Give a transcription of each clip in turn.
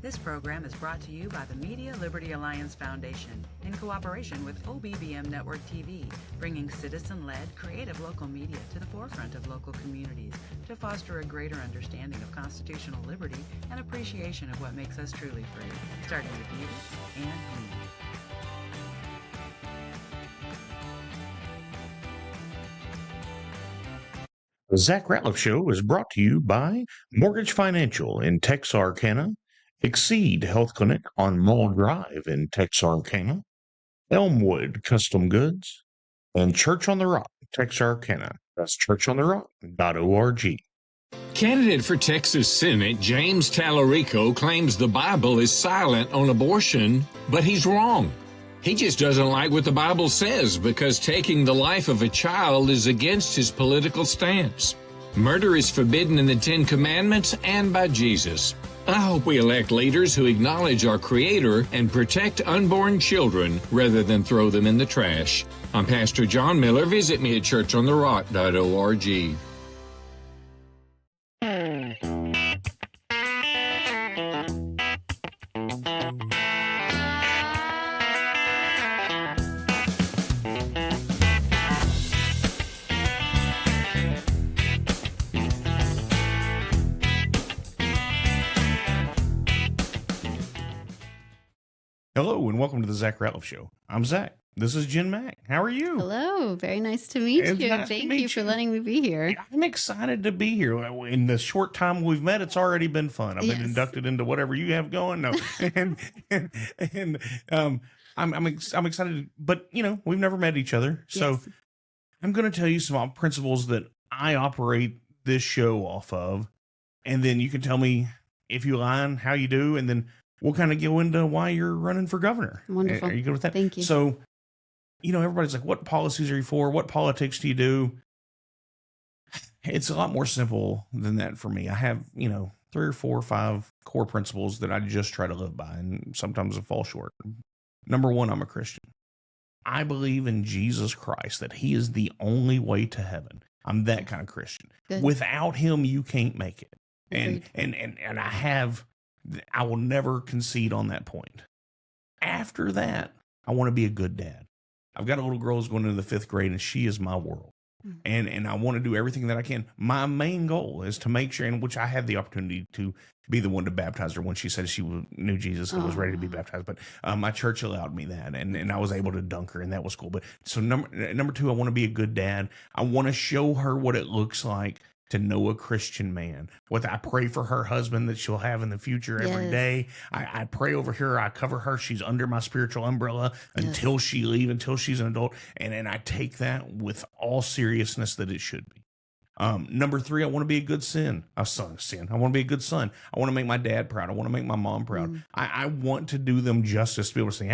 This program is brought to you by the Media Liberty Alliance Foundation in cooperation with OBBM Network TV, bringing citizen-led, creative local media to the forefront of local communities to foster a greater understanding of constitutional liberty and appreciation of what makes us truly free, starting with you and me. The Zach Rateliff Show is brought to you by Mortgage Financial in Texarkana, Exceed Health Clinic on Mull Drive in Texarkana, Elmwood Custom Goods, and Church on the Rock, Texarkana. That's churchontherock.org. Candidate for Texas Senate James Tallarico claims the Bible is silent on abortion, but he's wrong. He just doesn't like what the Bible says because taking the life of a child is against his political stance. Murder is forbidden in the Ten Commandments and by Jesus. I hope we elect leaders who acknowledge our Creator and protect unborn children rather than throw them in the trash. I'm Pastor John Miller. Visit me at churchontherock.org. Hello, and welcome to the Zach Rateliff Show. I'm Zach. This is Jenn Mack. How are you? Hello. Very nice to meet you. Nice Thank you for letting me be here. I'm excited to be here. In the short time we've met, it's already been fun. I've been inducted into whatever you have going. No, I'm excited. But you know, we've never met each other, so I'm going to tell you some principles that I operate this show off of, and then you can tell me if you align, how you do, and then we'll kind of go into why you're running for governor. Wonderful. Are you good with that? Thank you. So, you know, everybody's like, what policies are you for? What politics do you do? It's a lot more simple than that for me. I have, 3 or 4 or 5 core principles that I just try to live by, and sometimes I fall short. Number 1, I'm a Christian. I believe in Jesus Christ, that he is the only way to heaven. I'm that kind of Christian. Good. Without him, you can't make it. Agreed. And I will never concede on that point. After that, I want to be a good dad. I've got a little girl who's going into the 5th grade, and she is my world. Mm-hmm. And I want to do everything that I can. My main goal is to make sure, in which I had the opportunity to be the one to baptize her when she said she knew Jesus and was ready to be baptized. But my church allowed me that, and I was able to dunk her, and that was cool. But so number 2, I want to be a good dad. I want to show her what it looks like to know a Christian man. What I pray for her husband that she'll have in the future every day. I pray over here. I cover her. She's under my spiritual umbrella until she leaves, until she's an adult. And I take that with all seriousness that it should be. Number 3, I want to be a good son. I want to be a good son. I want to make my dad proud. I want to make my mom proud. I want to do them justice to be able to say,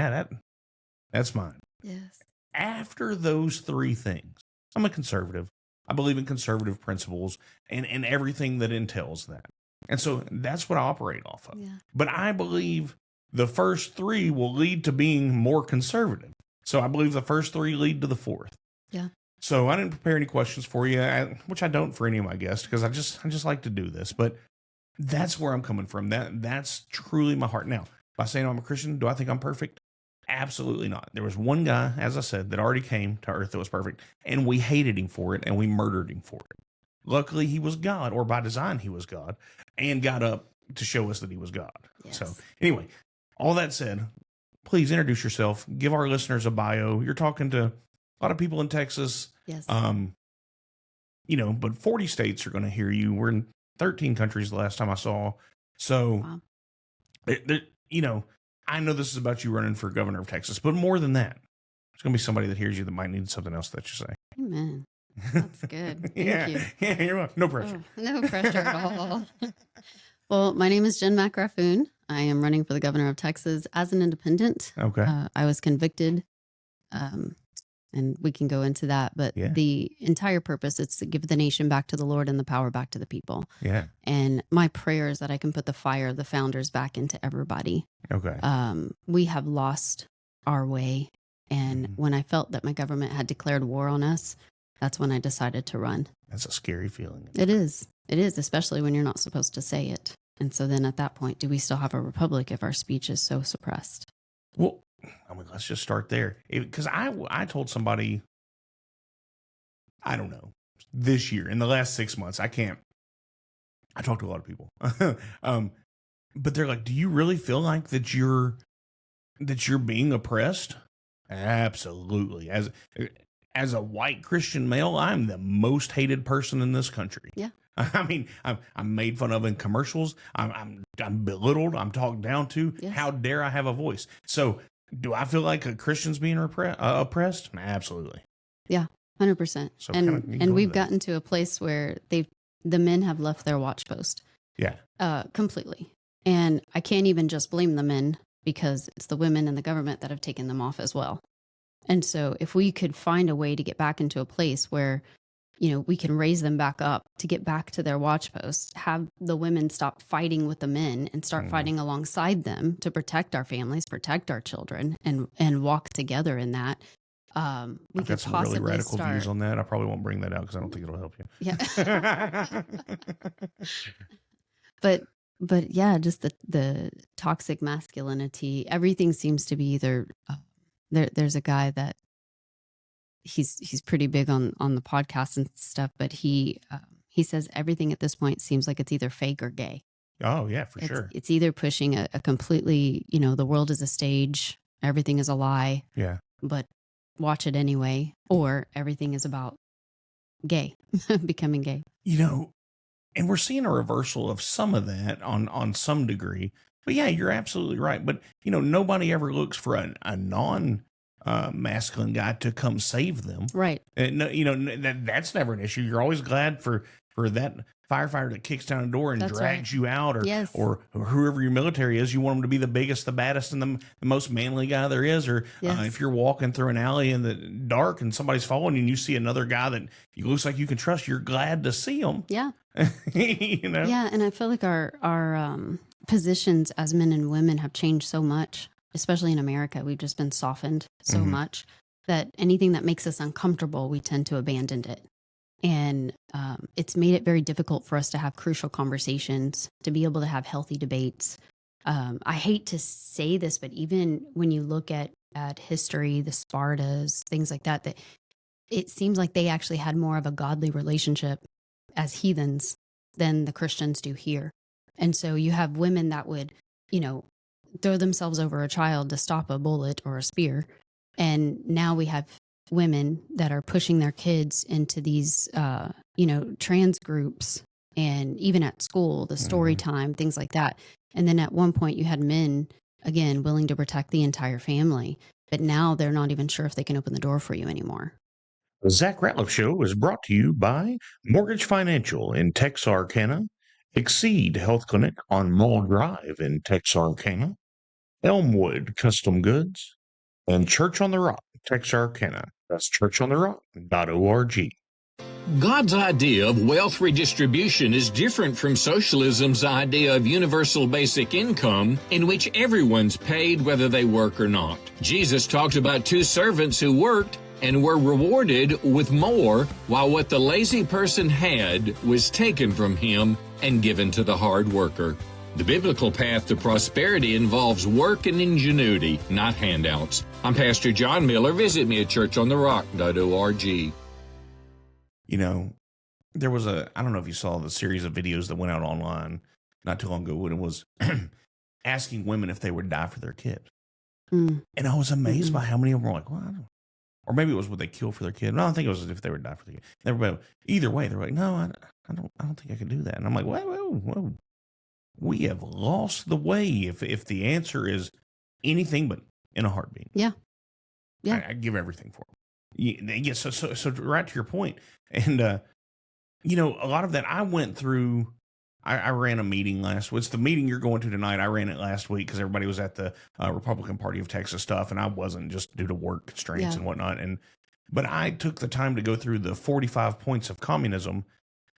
that's mine. Yes. After those 3 things, I'm a conservative. I believe in conservative principles and everything that entails that. And so that's what I operate off of. Yeah. But I believe the first 3 will lead to being more conservative. So I believe the first 3 lead to the 4th. Yeah. So I didn't prepare any questions for you, which I don't for any of my guests, because I just like to do this. But that's where I'm coming from. That's truly my heart. Now, by saying I'm a Christian, do I think I'm perfect? Absolutely not. There was one guy, as I said, that already came to earth that was perfect, and we hated him for it, and we murdered him for it. Luckily, he was God, or by design, he was God, and got up to show us that he was God. Yes. So anyway, all that said, please introduce yourself. Give our listeners a bio. You're talking to a lot of people in Texas. Yes. But 40 states are going to hear you. We're in 13 countries the last time I saw. So, wow. I know this is about you running for governor of Texas, but more than that, there's going to be somebody that hears you that might need something else that you say. Amen. That's good. Thank you. Yeah, you're welcome. No pressure. No pressure at all. Well, my name is Jenn Mack Raphoon. I am running for the governor of Texas as an independent. Okay. I was convicted, and we can go into that, but the entire purpose is to give the nation back to the Lord and the power back to the people. Yeah. And my prayer is that I can put the fire of the founders back into everybody. Okay. We have lost our way. And when I felt that my government had declared war on us, that's when I decided to run. That's a scary feeling. It is. It is, especially when you're not supposed to say it. And so then at that point, do we still have a republic if our speech is so suppressed? Well, I mean, let's just start there. Because I told somebody, I don't know, this year, in the last 6 months, I talked to a lot of people. But they're like, do you really feel like that you're being oppressed? Absolutely. As a white Christian male, I'm the most hated person in this country. Yeah. I mean, I'm made fun of in commercials. I'm belittled. I'm talked down to. Yes. How dare I have a voice? So, do I feel like a Christian's being oppressed? Absolutely. Yeah, 100%. So and we've gotten to a place where the men have left their watch post. Yeah. Completely. And I can't even just blame the men, because it's the women and the government that have taken them off as well. And so if we could find a way to get back into a place where, we can raise them back up to get back to their watch posts, have the women stop fighting with the men and start fighting alongside them to protect our families, protect our children, and walk together in that. We I've got some really radical views on that. I probably won't bring that out because I don't think it'll help you. Yeah. But yeah, just the toxic masculinity, everything seems to be either, there's a guy that he's pretty big on the podcast and stuff, but he says everything at this point seems like it's either fake or gay. Oh yeah, for sure. It's either pushing a completely, the world is a stage, everything is a lie. Yeah. But watch it anyway, or everything is about gay, becoming gay. And we're seeing a reversal of some of that on some degree. But yeah, you're absolutely right. But, nobody ever looks for a non-masculine guy to come save them. Right. No, that's never an issue. You're always glad for that firefighter that kicks down a door and drags you out, or whoever your military is. You want them to be the biggest, the baddest, and the most manly guy there is. Or if you're walking through an alley in the dark and somebody's following you and you see another guy that looks like you can trust, you're glad to see him. Yeah. Yeah, and I feel like our positions as men and women have changed so much, especially in America. We've just been softened so much that anything that makes us uncomfortable, we tend to abandon it. And it's made it very difficult for us to have crucial conversations, to be able to have healthy debates. I hate to say this, but even when you look at history, the Spartas, things like that it seems like they actually had more of a godly relationship as heathens than the Christians do here. And so you have women that would, throw themselves over a child to stop a bullet or a spear. And now we have women that are pushing their kids into these, trans groups, and even at school, the story time, things like that. And then at one point you had men, again, willing to protect the entire family, but now they're not even sure if they can open the door for you anymore. The Zach Rateliff Show is brought to you by Mortgage Financial in Texarkana, Exceed Health Clinic on Mull Drive in Texarkana, Elmwood Custom Goods, and Church on the Rock, Texarkana. That's churchontherock.org. God's idea of wealth redistribution is different from socialism's idea of universal basic income, in which everyone's paid whether they work or not. Jesus talked about two servants who worked and were rewarded with more, while what the lazy person had was taken from him and given to the hard worker. The biblical path to prosperity involves work and ingenuity, not handouts. I'm Pastor John Miller. Visit me at churchontherock.org. There was I don't know if you saw the series of videos that went out online not too long ago, when it was asking women if they would die for their kids. And I was amazed by how many of them were like, well, I don't. Or maybe it was would they kill for their kid. No, I think it was if they would die for the kid. Everybody, either way, they're like, no, I don't think I can do that. And I'm like, whoa. We have lost the way if the answer is anything but in a heartbeat. Yeah. I give everything for them. Yeah, so right to your point. And, a lot of that I went through. I ran a meeting last week. It's the meeting you're going to tonight. I ran it last week because everybody was at the Republican Party of Texas stuff, and I wasn't, just due to work constraints and whatnot. But I took the time to go through the 45 points of communism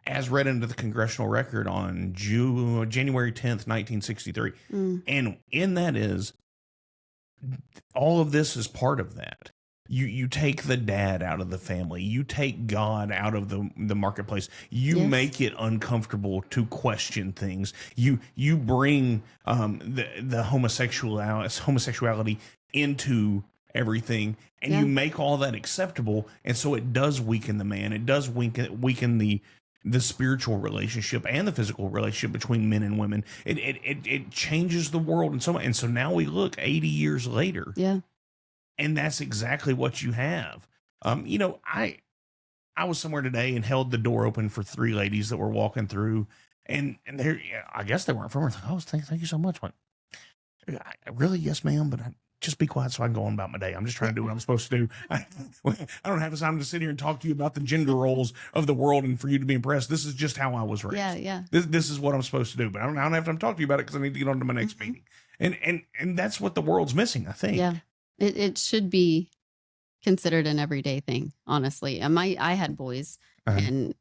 as read into the congressional record on January 10th, 1963. And in that is, all of this is part of that. You take the dad out of the family. You take God out of the marketplace. You make it uncomfortable to question things. You bring the homosexuality into everything, and you make all that acceptable. And so it does weaken the man. It does weaken the spiritual relationship and the physical relationship between men and women. It changes the world. And so now we look 80 years later. Yeah. And that's exactly what you have. You know, I was somewhere today and held the door open for 3 ladies that were walking through, and they, I guess they weren't from her. Oh, thank you so much. Went, really? Yes, ma'am. But just be quiet so I can go on about my day. I'm just trying to do what I'm supposed to do. I don't have time to sit here and talk to you about the gender roles of the world and for you to be impressed. This is just how I was raised. Yeah. This is what I'm supposed to do. But I don't have time to talk to you about it because I need to get on to my next meeting. And that's what the world's missing, I think. Yeah. It should be considered an everyday thing, honestly. I had boys, and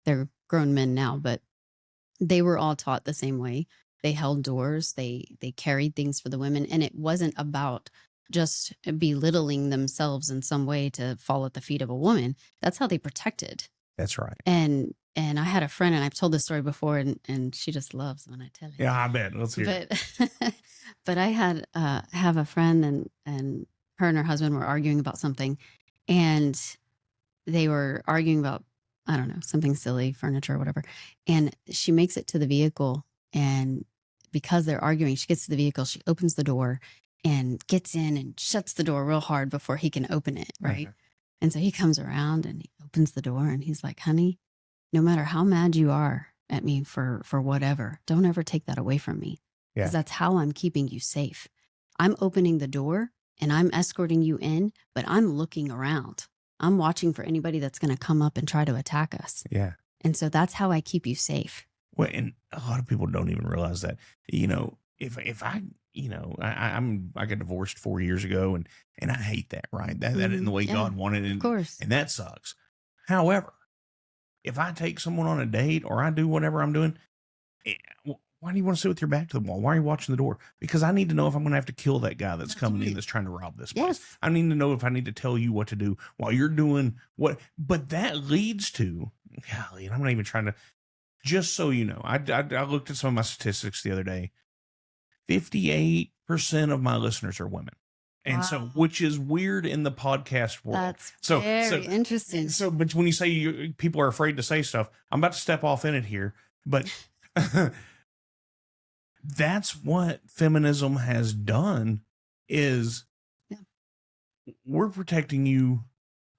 they're grown men now, but they were all taught the same way. They held doors, they carried things for the women, and it wasn't about just belittling themselves in some way to fall at the feet of a woman. That's how they protected. That's right. And I had a friend, and I've told this story before, and she just loves when I tell it. Yeah, I bet. Let's hear it. But I had have a friend, and her and her husband were arguing about something, and they were arguing about, I don't know, something silly, furniture or whatever. And she makes it to the vehicle, and because they're arguing, she gets to the vehicle, she opens the door and gets in and shuts the door real hard before he can open it, right? And so he comes around and he opens the door and he's like, honey, no matter how mad you are at me for whatever, don't ever take that away from me. Because that's how I'm keeping you safe. I'm opening the door and I'm escorting you in, but I'm looking around. I'm watching for anybody that's going to come up and try to attack us. Yeah. And so that's how I keep you safe. Well, and a lot of people don't even realize that, you know, if I, you know, I got divorced 4 years ago, and I hate that, right? That isn't the way God wanted it. Of course. And that sucks. However, if I take someone on a date or I do whatever I'm doing, why do you want to sit with your back to the wall? Why are you watching the door? Because I need to know if I'm going to have to kill that guy that's coming in that's trying to rob this place. Yes. I need to know if I need to tell you what to do while you're doing what. But that leads to, golly, and I'm not even trying to, just so you know, I looked at some of my statistics the other day. 58% of my listeners are women. And so, which is weird in the podcast world. That's so very interesting. So, but when you say people are afraid to say stuff, I'm about to step off in it here, but that's what feminism has done is we're protecting you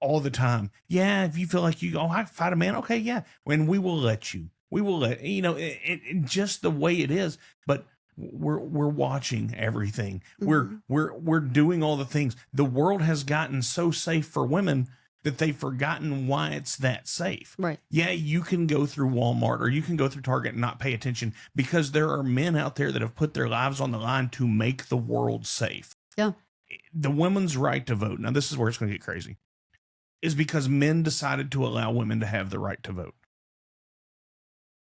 all the time. Yeah. If you feel like I fight a man. Okay. Yeah. And we will let you, you know, it just the way it is, but we're watching everything. We're doing all the things. The world has gotten so safe for women that they've forgotten why it's that safe. Right. Yeah, you can go through Walmart or you can go through Target and not pay attention because there are men out there that have put their lives on the line to make the world safe. Yeah. The women's right to vote, now this is where it's going to get crazy, is because men decided to allow women to have the right to vote.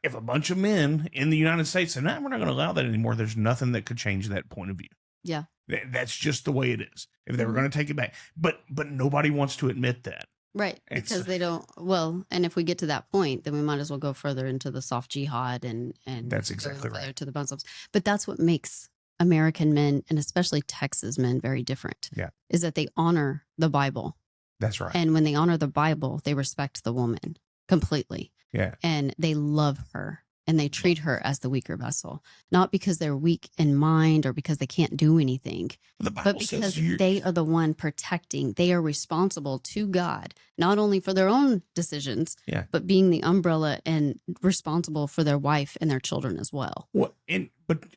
If a bunch of men in the United States said, nah, we're not going to allow that anymore, there's nothing that could change that point of view. Yeah. That's just the way it is. If they were going to take it back. But nobody wants to admit that. Right. Because they don't, well, and if we get to that point, then we might as well go further into the soft jihad and that's exactly right. To the Muslims. But that's what makes American men, and especially Texas men, very different. Yeah. Is that they honor the Bible. That's right. And when they honor the Bible, they respect the woman completely. Yeah. And they love her and they treat her as the weaker vessel, not because they're weak in mind or because they can't do anything, but because they are the one protecting. They are responsible to God, not only for their own decisions, but being the umbrella and responsible for their wife and their children as well. Well, and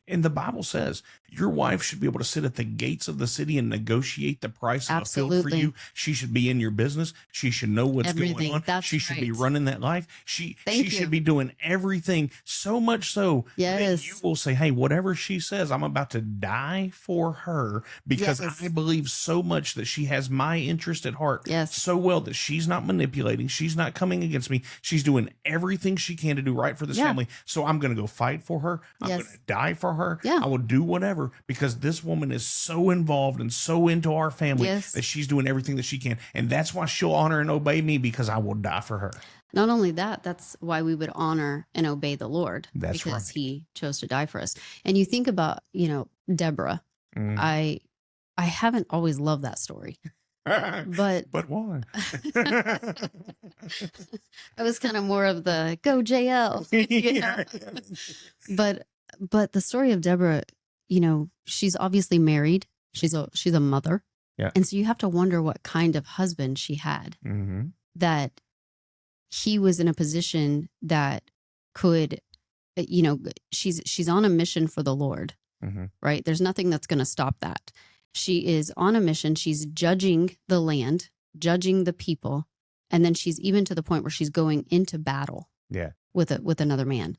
the Bible says your wife should be able to sit at the gates of the city and negotiate the price of a field for you. She should be in your business. She should know what's going on. That's she should be running that life. She should be doing everything, so much so that you will say, hey, whatever she says, I'm about to die for her because I believe so much that she has my interest at heart so well that she's not manipulating. She's not coming against me. She's doing everything she can to do right for this family. So I'm going to go fight for her. I'm going to die die for her. Yeah. I will do whatever, because this woman is so involved and so into our family Yes. that she's doing everything that she can. And that's why she'll honor and obey me, because I will die for her. Not only that, that's why we would honor and obey the Lord. That's because right. he chose to die for us. And you think about, Deborah. Mm. I haven't always loved that story. But why? I was kind of more of the go JL. But the story of Deborah, she's obviously married. She's a mother. Yeah. And so you have to wonder what kind of husband she had, Mm-hmm. that he was in a position that could, she's on a mission for the Lord, Mm-hmm. right? There's nothing that's going to stop that. She is on a mission. She's judging the land, judging the people. And then she's even to the point where she's going into battle Yeah. with another man.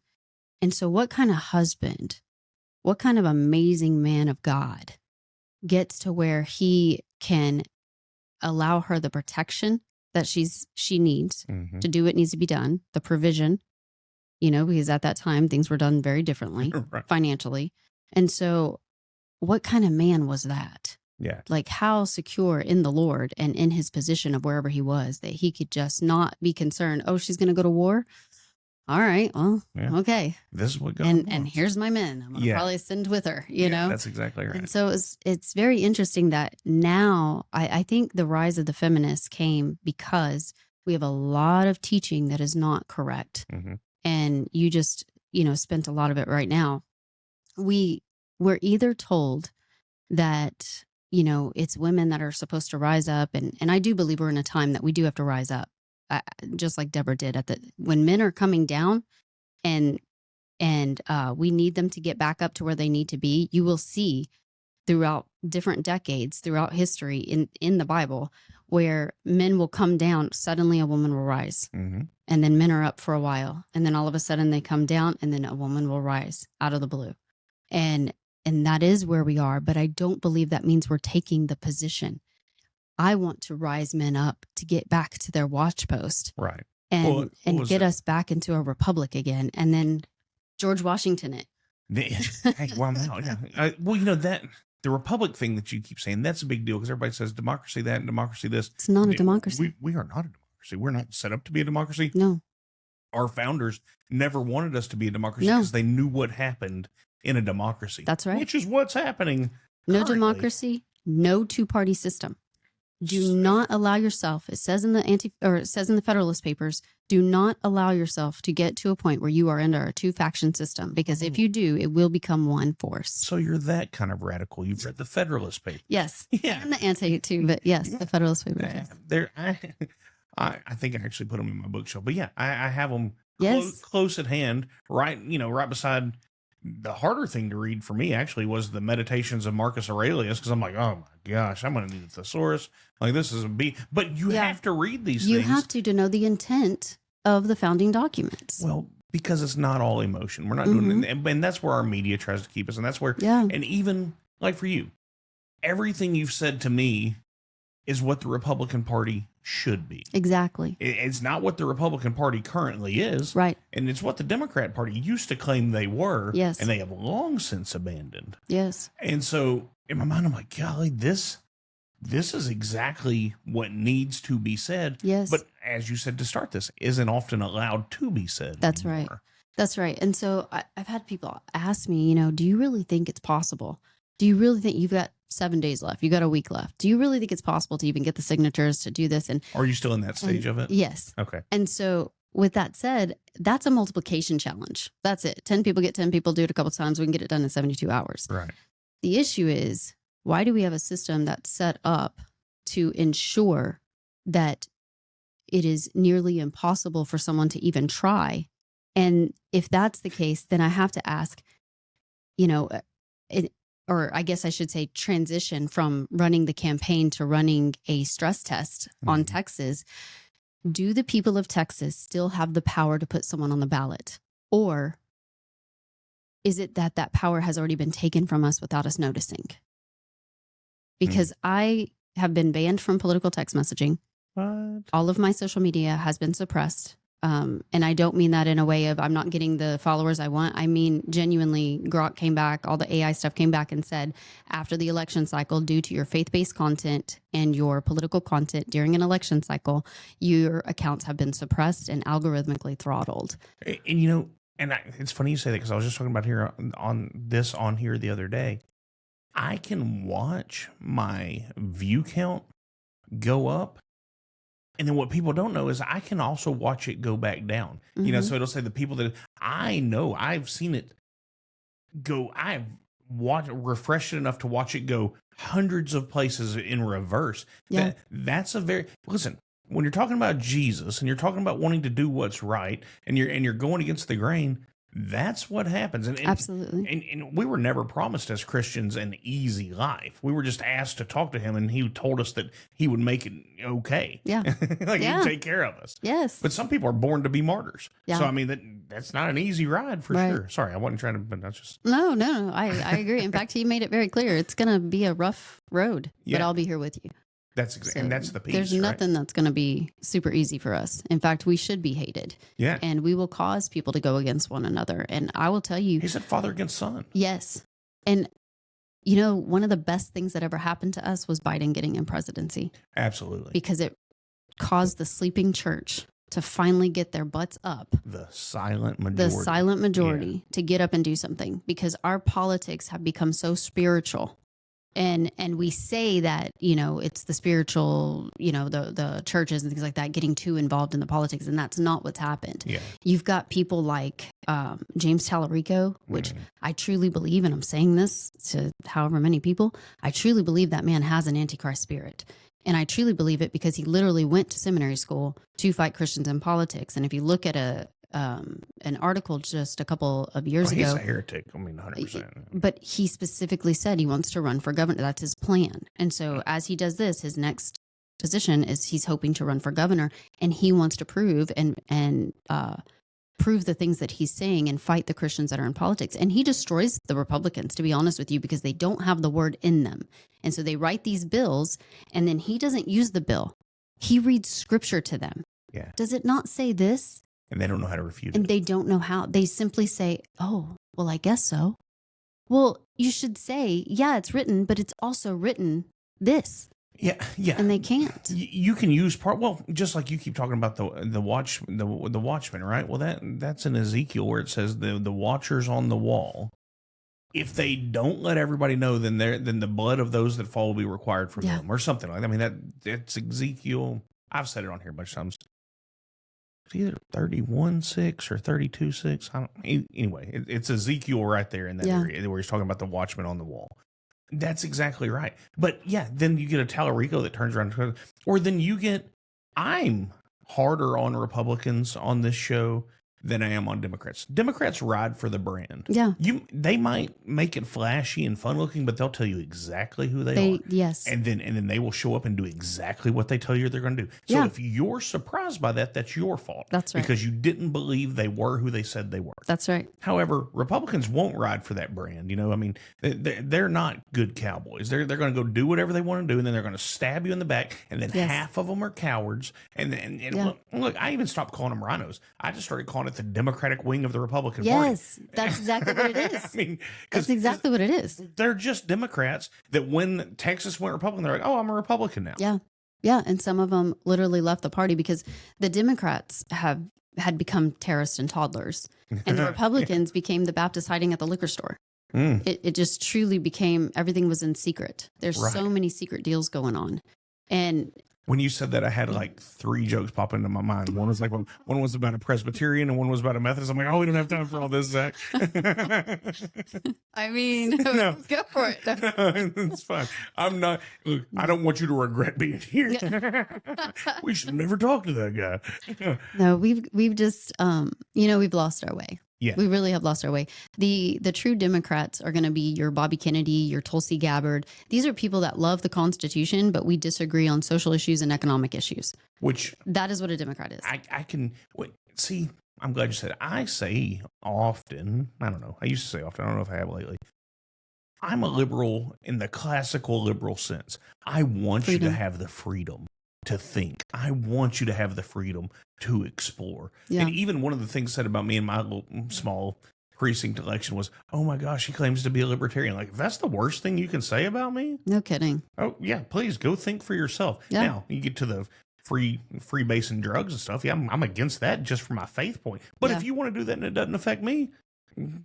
And so what kind of husband, what kind of amazing man of God gets to where he can allow her the protection that she needs Mm-hmm. to do what needs to be done, the provision, because at that time things were done very differently Right. financially. And so what kind of man was that? Yeah. Like, how secure in the Lord and in his position of wherever he was, that he could just not be concerned, oh, she's going to go to war? All right, well, Yeah. okay. This is what God And wants. here's my men. I'm going to Yeah. probably send with her, you know? That's exactly right. And so it's very interesting that now I think the rise of the feminists came because we have a lot of teaching that is not correct. Mm-hmm. And you just, spent a lot of it right now. We're either told that, it's women that are supposed to rise up. And I do believe we're in a time that we do have to rise up, just like Deborah did when men are coming down and we need them to get back up to where they need to be. You will see throughout different decades, throughout history in the Bible, where men will come down, suddenly a woman will rise. Mm-hmm. And then men are up for a while. And then all of a sudden they come down, and then a woman will rise out of the blue. And that is where we are. But I don't believe that means we're taking the position. I want to rise men up to get back to their watch post. Right. And Well, get us back into a republic again. And then George Washington it. Hey, well, now, yeah. That the republic thing that you keep saying, that's a big deal, because everybody says democracy that and democracy this. It's not a democracy. We are not a democracy. We're not set up to be a democracy. No. Our founders never wanted us to be a democracy No. because they knew what happened in a democracy. That's right. Which is what's happening. No currently. democracy, no two-party system. Do not allow yourself, it says in the Federalist Papers, do not allow yourself to get to a point where you are under a two-faction system, because if you do, it will become one force. So you're that kind of radical. You've read the Federalist Papers. Yes. Yeah. And the anti too, but yes, the Federalist Papers. Yes. There, I think I actually put them in my bookshelf, but yeah, I have them Yes. close at hand, right beside. The harder thing to read for me actually was the Meditations of Marcus Aurelius, because I'm like, oh my gosh, I'm going to need a thesaurus. Like, this is but you have to read these You things. have to know the intent of the founding documents. Well, because it's not all emotion. We're not doing it. And that's where our media tries to keep us. And that's where, and even like for you, everything you've said to me is what the Republican Party should be. Exactly. It's not what the Republican Party currently is. Right. And it's what the Democrat Party used to claim they were. Yes. And they have long since abandoned. Yes. And so in my mind, I'm like, golly, this is exactly what needs to be said. Yes. But as you said to start, this isn't often allowed to be said. That's anymore. right. That's right. And so I've had people ask me, do you really think it's possible? Do you really think you've got 7 days left? You got a week left. Do you really think it's possible to even get the signatures to do this? And are you still in that stage of it? Yes. Okay. And so with that said, that's a multiplication challenge. That's it. 10 people get 10 people, do it a couple times. We can get it done in 72 hours. Right. The issue is, why do we have a system that's set up to ensure that it is nearly impossible for someone to even try? And if that's the case, then I have to ask, or I guess I should say transition from running the campaign to running a stress test on Texas. Do the people of Texas still have the power to put someone on the ballot? Or is it that power has already been taken from us without us noticing? Because I have been banned from political text messaging. What? All of my social media has been suppressed. And I don't mean that in a way of I'm not getting the followers I want. I mean, genuinely, Grok came back, all the AI stuff came back and said, after the election cycle, due to your faith-based content and your political content during an election cycle, your accounts have been suppressed and algorithmically throttled. And you know, it's funny you say that because I was just talking about here on here the other day. I can watch my view count go up. And then what people don't know is I can also watch it go back down. You know, so it'll say the people that I know, I've seen it go, I've refreshed it enough to watch it go hundreds of places in reverse. Yeah. That's a very, listen, when you're talking about Jesus and you're talking about wanting to do what's right and you're going against the grain, that's what happens. And Absolutely. And we were never promised as Christians an easy life. We were just asked to talk to him, and he told us that he would make it okay. Yeah. Like Yeah. he'd take care of us. Yes. But some people are born to be martyrs. Yeah. So, I mean, that's not an easy ride for Right. sure. Sorry, I wasn't trying to, but that's just. No, I agree. In fact, he made it very clear. It's going to be a rough road, but I'll be here with you. That's exactly, So and that's the piece. There's nothing that's going to be super easy for us. In fact, we should be hated. Yeah. And we will cause people to go against one another. And I will tell you. He said father against son. Yes. And, you know, one of the best things that ever happened to us was Biden getting in presidency. Absolutely. Because it caused the sleeping church to finally get their butts up. The silent majority. The silent majority to get up and do something. Because our politics have become so spiritual. And we say that, you know, it's the spiritual, you know, the churches and things like that getting too involved in the politics. And that's not what's happened. Yeah. You've got people like James Tallarico, which I truly believe, and I'm saying this to however many people, I truly believe that man has an Antichrist spirit. And I truly believe it because he literally went to seminary school to fight Christians in politics. And if you look at an article just a couple of years ago. He's a heretic. I mean, 100%. But he specifically said he wants to run for governor. That's his plan. And so as he does this, his next position is he's hoping to run for governor, and he wants to prove and prove the things that he's saying and fight the Christians that are in politics. And he destroys the Republicans, to be honest with you, because they don't have the word in them. And so they write these bills, and then he doesn't use the bill. He reads scripture to them. Yeah. Does it not say this? And they don't know how to refute And it. they don't know how. They simply say, oh, well, I guess so. Well, you should say, yeah, it's written, but it's also written this. Yeah, yeah. And they can't. You can use part, well, just like you keep talking about the watchman, right? Well, that's in Ezekiel where it says the watchers on the wall. If they don't let everybody know, then the blood of those that fall will be required from them, or something like that. I mean, that's Ezekiel. I've said it on here a bunch of times. It's either 31:6 or 32:6. Anyway, it's Ezekiel right there in that area where he's talking about the watchman on the wall. That's exactly right. But yeah, then you get a Tallarico that turns around, or then I'm harder on Republicans on this show than I am on Democrats. Democrats ride for the brand. Yeah. They might make it flashy and fun looking, but they'll tell you exactly who they are. Yes. And then they will show up and do exactly what they tell you they're going to do. So if you're surprised by that, that's your fault. That's right. Because you didn't believe they were who they said they were. That's right. However, Republicans won't ride for that brand. You know, I mean, they're not good cowboys. They're going to go do whatever they want to do, and then they're going to stab you in the back, and then half of them are cowards. And look, I even stopped calling them rhinos. I just started calling it the Democratic wing of the Republican Party. Yes, that's exactly what it is. I mean, that's exactly what it is. They're just Democrats that when Texas went Republican, they're like, oh, I'm a Republican now. Yeah. Yeah. And some of them literally left the party because the Democrats had become terrorists and toddlers, and the Republicans became the Baptists hiding at the liquor store. It just truly became, everything was in secret. There's so many secret deals going on. And when you said that, I had like 3 jokes pop into my mind. One was one was about a Presbyterian and one was about a Methodist. I'm like, oh, we don't have time for all this, Zach. I mean, no. go for it. It's fine. I'm not. Look, I don't want you to regret being here. We should never talk to that guy. No, we've just we've lost our way. Yeah. We really have lost our way. The true Democrats are going to be your Bobby Kennedy, your Tulsi Gabbard. These are people that love the Constitution, but we disagree on social issues and economic issues. That is what a Democrat is. I can see. I'm glad you said it. I say often. I don't know. I used to say often. I don't know if I have lately. I'm a liberal in the classical liberal sense. I want you to have the freedom to think. I want you to have the freedom to explore. Yeah. And even one of the things said about me in my little small precinct election was, oh my gosh, he claims to be a libertarian. Like, if that's the worst thing you can say about me? No kidding. Oh yeah, please go think for yourself. Yeah. Now you get to the freebasing drugs and stuff. Yeah, I'm against that just for my faith point. But Yeah. if you want to do that and it doesn't affect me,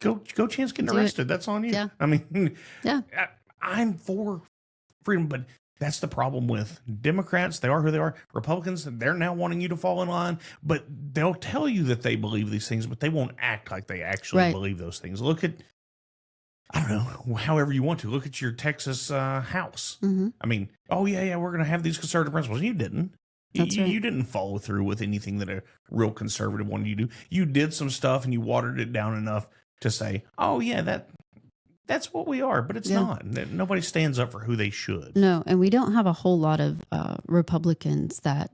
go chance getting Do it. arrested. That's on you. Yeah. I mean, Yeah. I'm for freedom, but that's the problem with Democrats. They are who they are. Republicans, they're now wanting you to fall in line, but they'll tell you that they believe these things, but they won't act like they actually Right. believe those things. Look at, I don't know, however you want to. Look at your Texas House. Mm-hmm. I mean, oh, yeah, we're going to have these conservative principles. You didn't. That's right. You didn't follow through with anything that a real conservative wanted you to do. You did some stuff and you watered it down enough to say, oh, yeah, that's what we are, but it's not. Nobody stands up for who they should. No, and we don't have a whole lot of Republicans that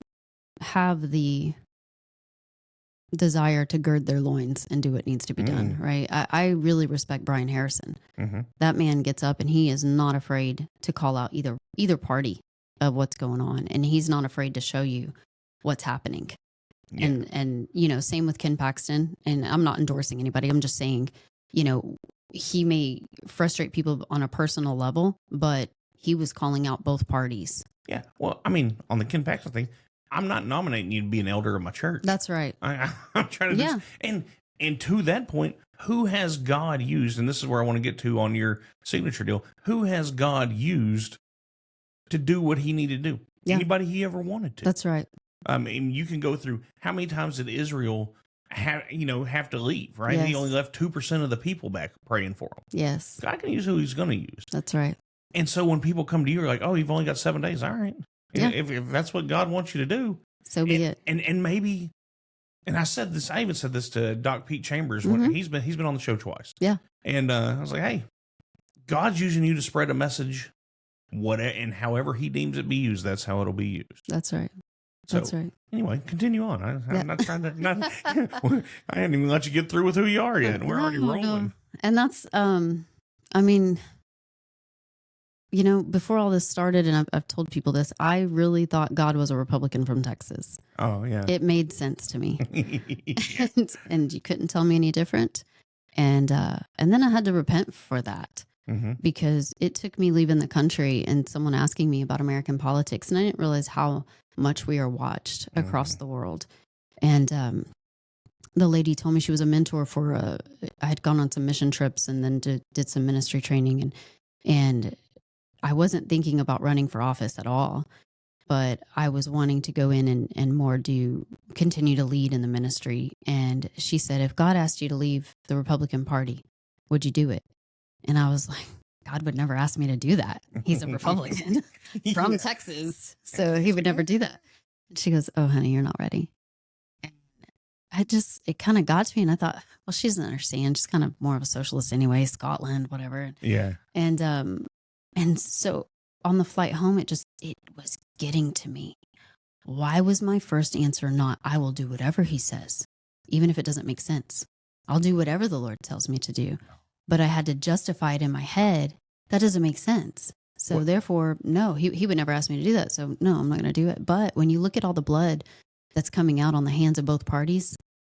have the desire to gird their loins and do what needs to be done, right? I really respect Brian Harrison. Mm-hmm. That man gets up and he is not afraid to call out either party of what's going on, and he's not afraid to show you what's happening. Yeah. And you know, same with Ken Paxton. And I'm not endorsing anybody. I'm just saying, you know, he may frustrate people on a personal level, but he was calling out both parties. Yeah. Well, I mean, on the Ken Paxton thing, I'm not nominating you to be an elder of my church. That's right. I'm trying to do Yeah. this. And to that point, who has God used? And this is where I want to get to on your signature deal. Who has God used to do what he needed to do? Yeah. Anybody he ever wanted to. That's right. I mean, you can go through how many times did Israel have to leave, right? He Yes. only left 2% of the people back praying for him. Yes. God can use who he's going to use. That's right. And so when people come to you, you're like, oh, you've only got 7 days. All right. Yeah. If that's what God wants you to do. So be it. And maybe, and I even said this to Doc Pete Chambers when he's been on the show twice. Yeah. And I was like, hey, God's using you to spread a message, and however he deems it be used, that's how it'll be used. That's right. So, That's right. Anyway, continue on. Yeah. I'm not trying to. I didn't even let you get through with who you are yet. We're already rolling. No. And that's, I mean, you know, before all this started, and I've told people this, I really thought God was a Republican from Texas. Oh yeah. It made sense to me, and you couldn't tell me any different. And then I had to repent for that. Mm-hmm. Because it took me leaving the country and someone asking me about American politics, and I didn't realize how much we are watched across the world. And the lady told me she was a mentor for I had gone on some mission trips and then did some ministry training, and I wasn't thinking about running for office at all, but I was wanting to go in and more continue to lead in the ministry. And she said, if God asked you to leave the Republican Party, would you do it? And I was like, God would never ask me to do that. He's a Republican from Texas, so he would never do that. And she goes, oh, honey, you're not ready. And it kind of got to me, and I thought, well, she doesn't understand. She's kind of more of a socialist anyway, Scotland, whatever. Yeah. And so on the flight home, it was getting to me. Why was my first answer not, I will do whatever he says, even if it doesn't make sense? I'll do whatever the Lord tells me to do. But I had to justify it in my head. That doesn't make sense. So therefore, no, he would never ask me to do that. So no, I'm not going to do it. But when you look at all the blood that's coming out on the hands of both parties,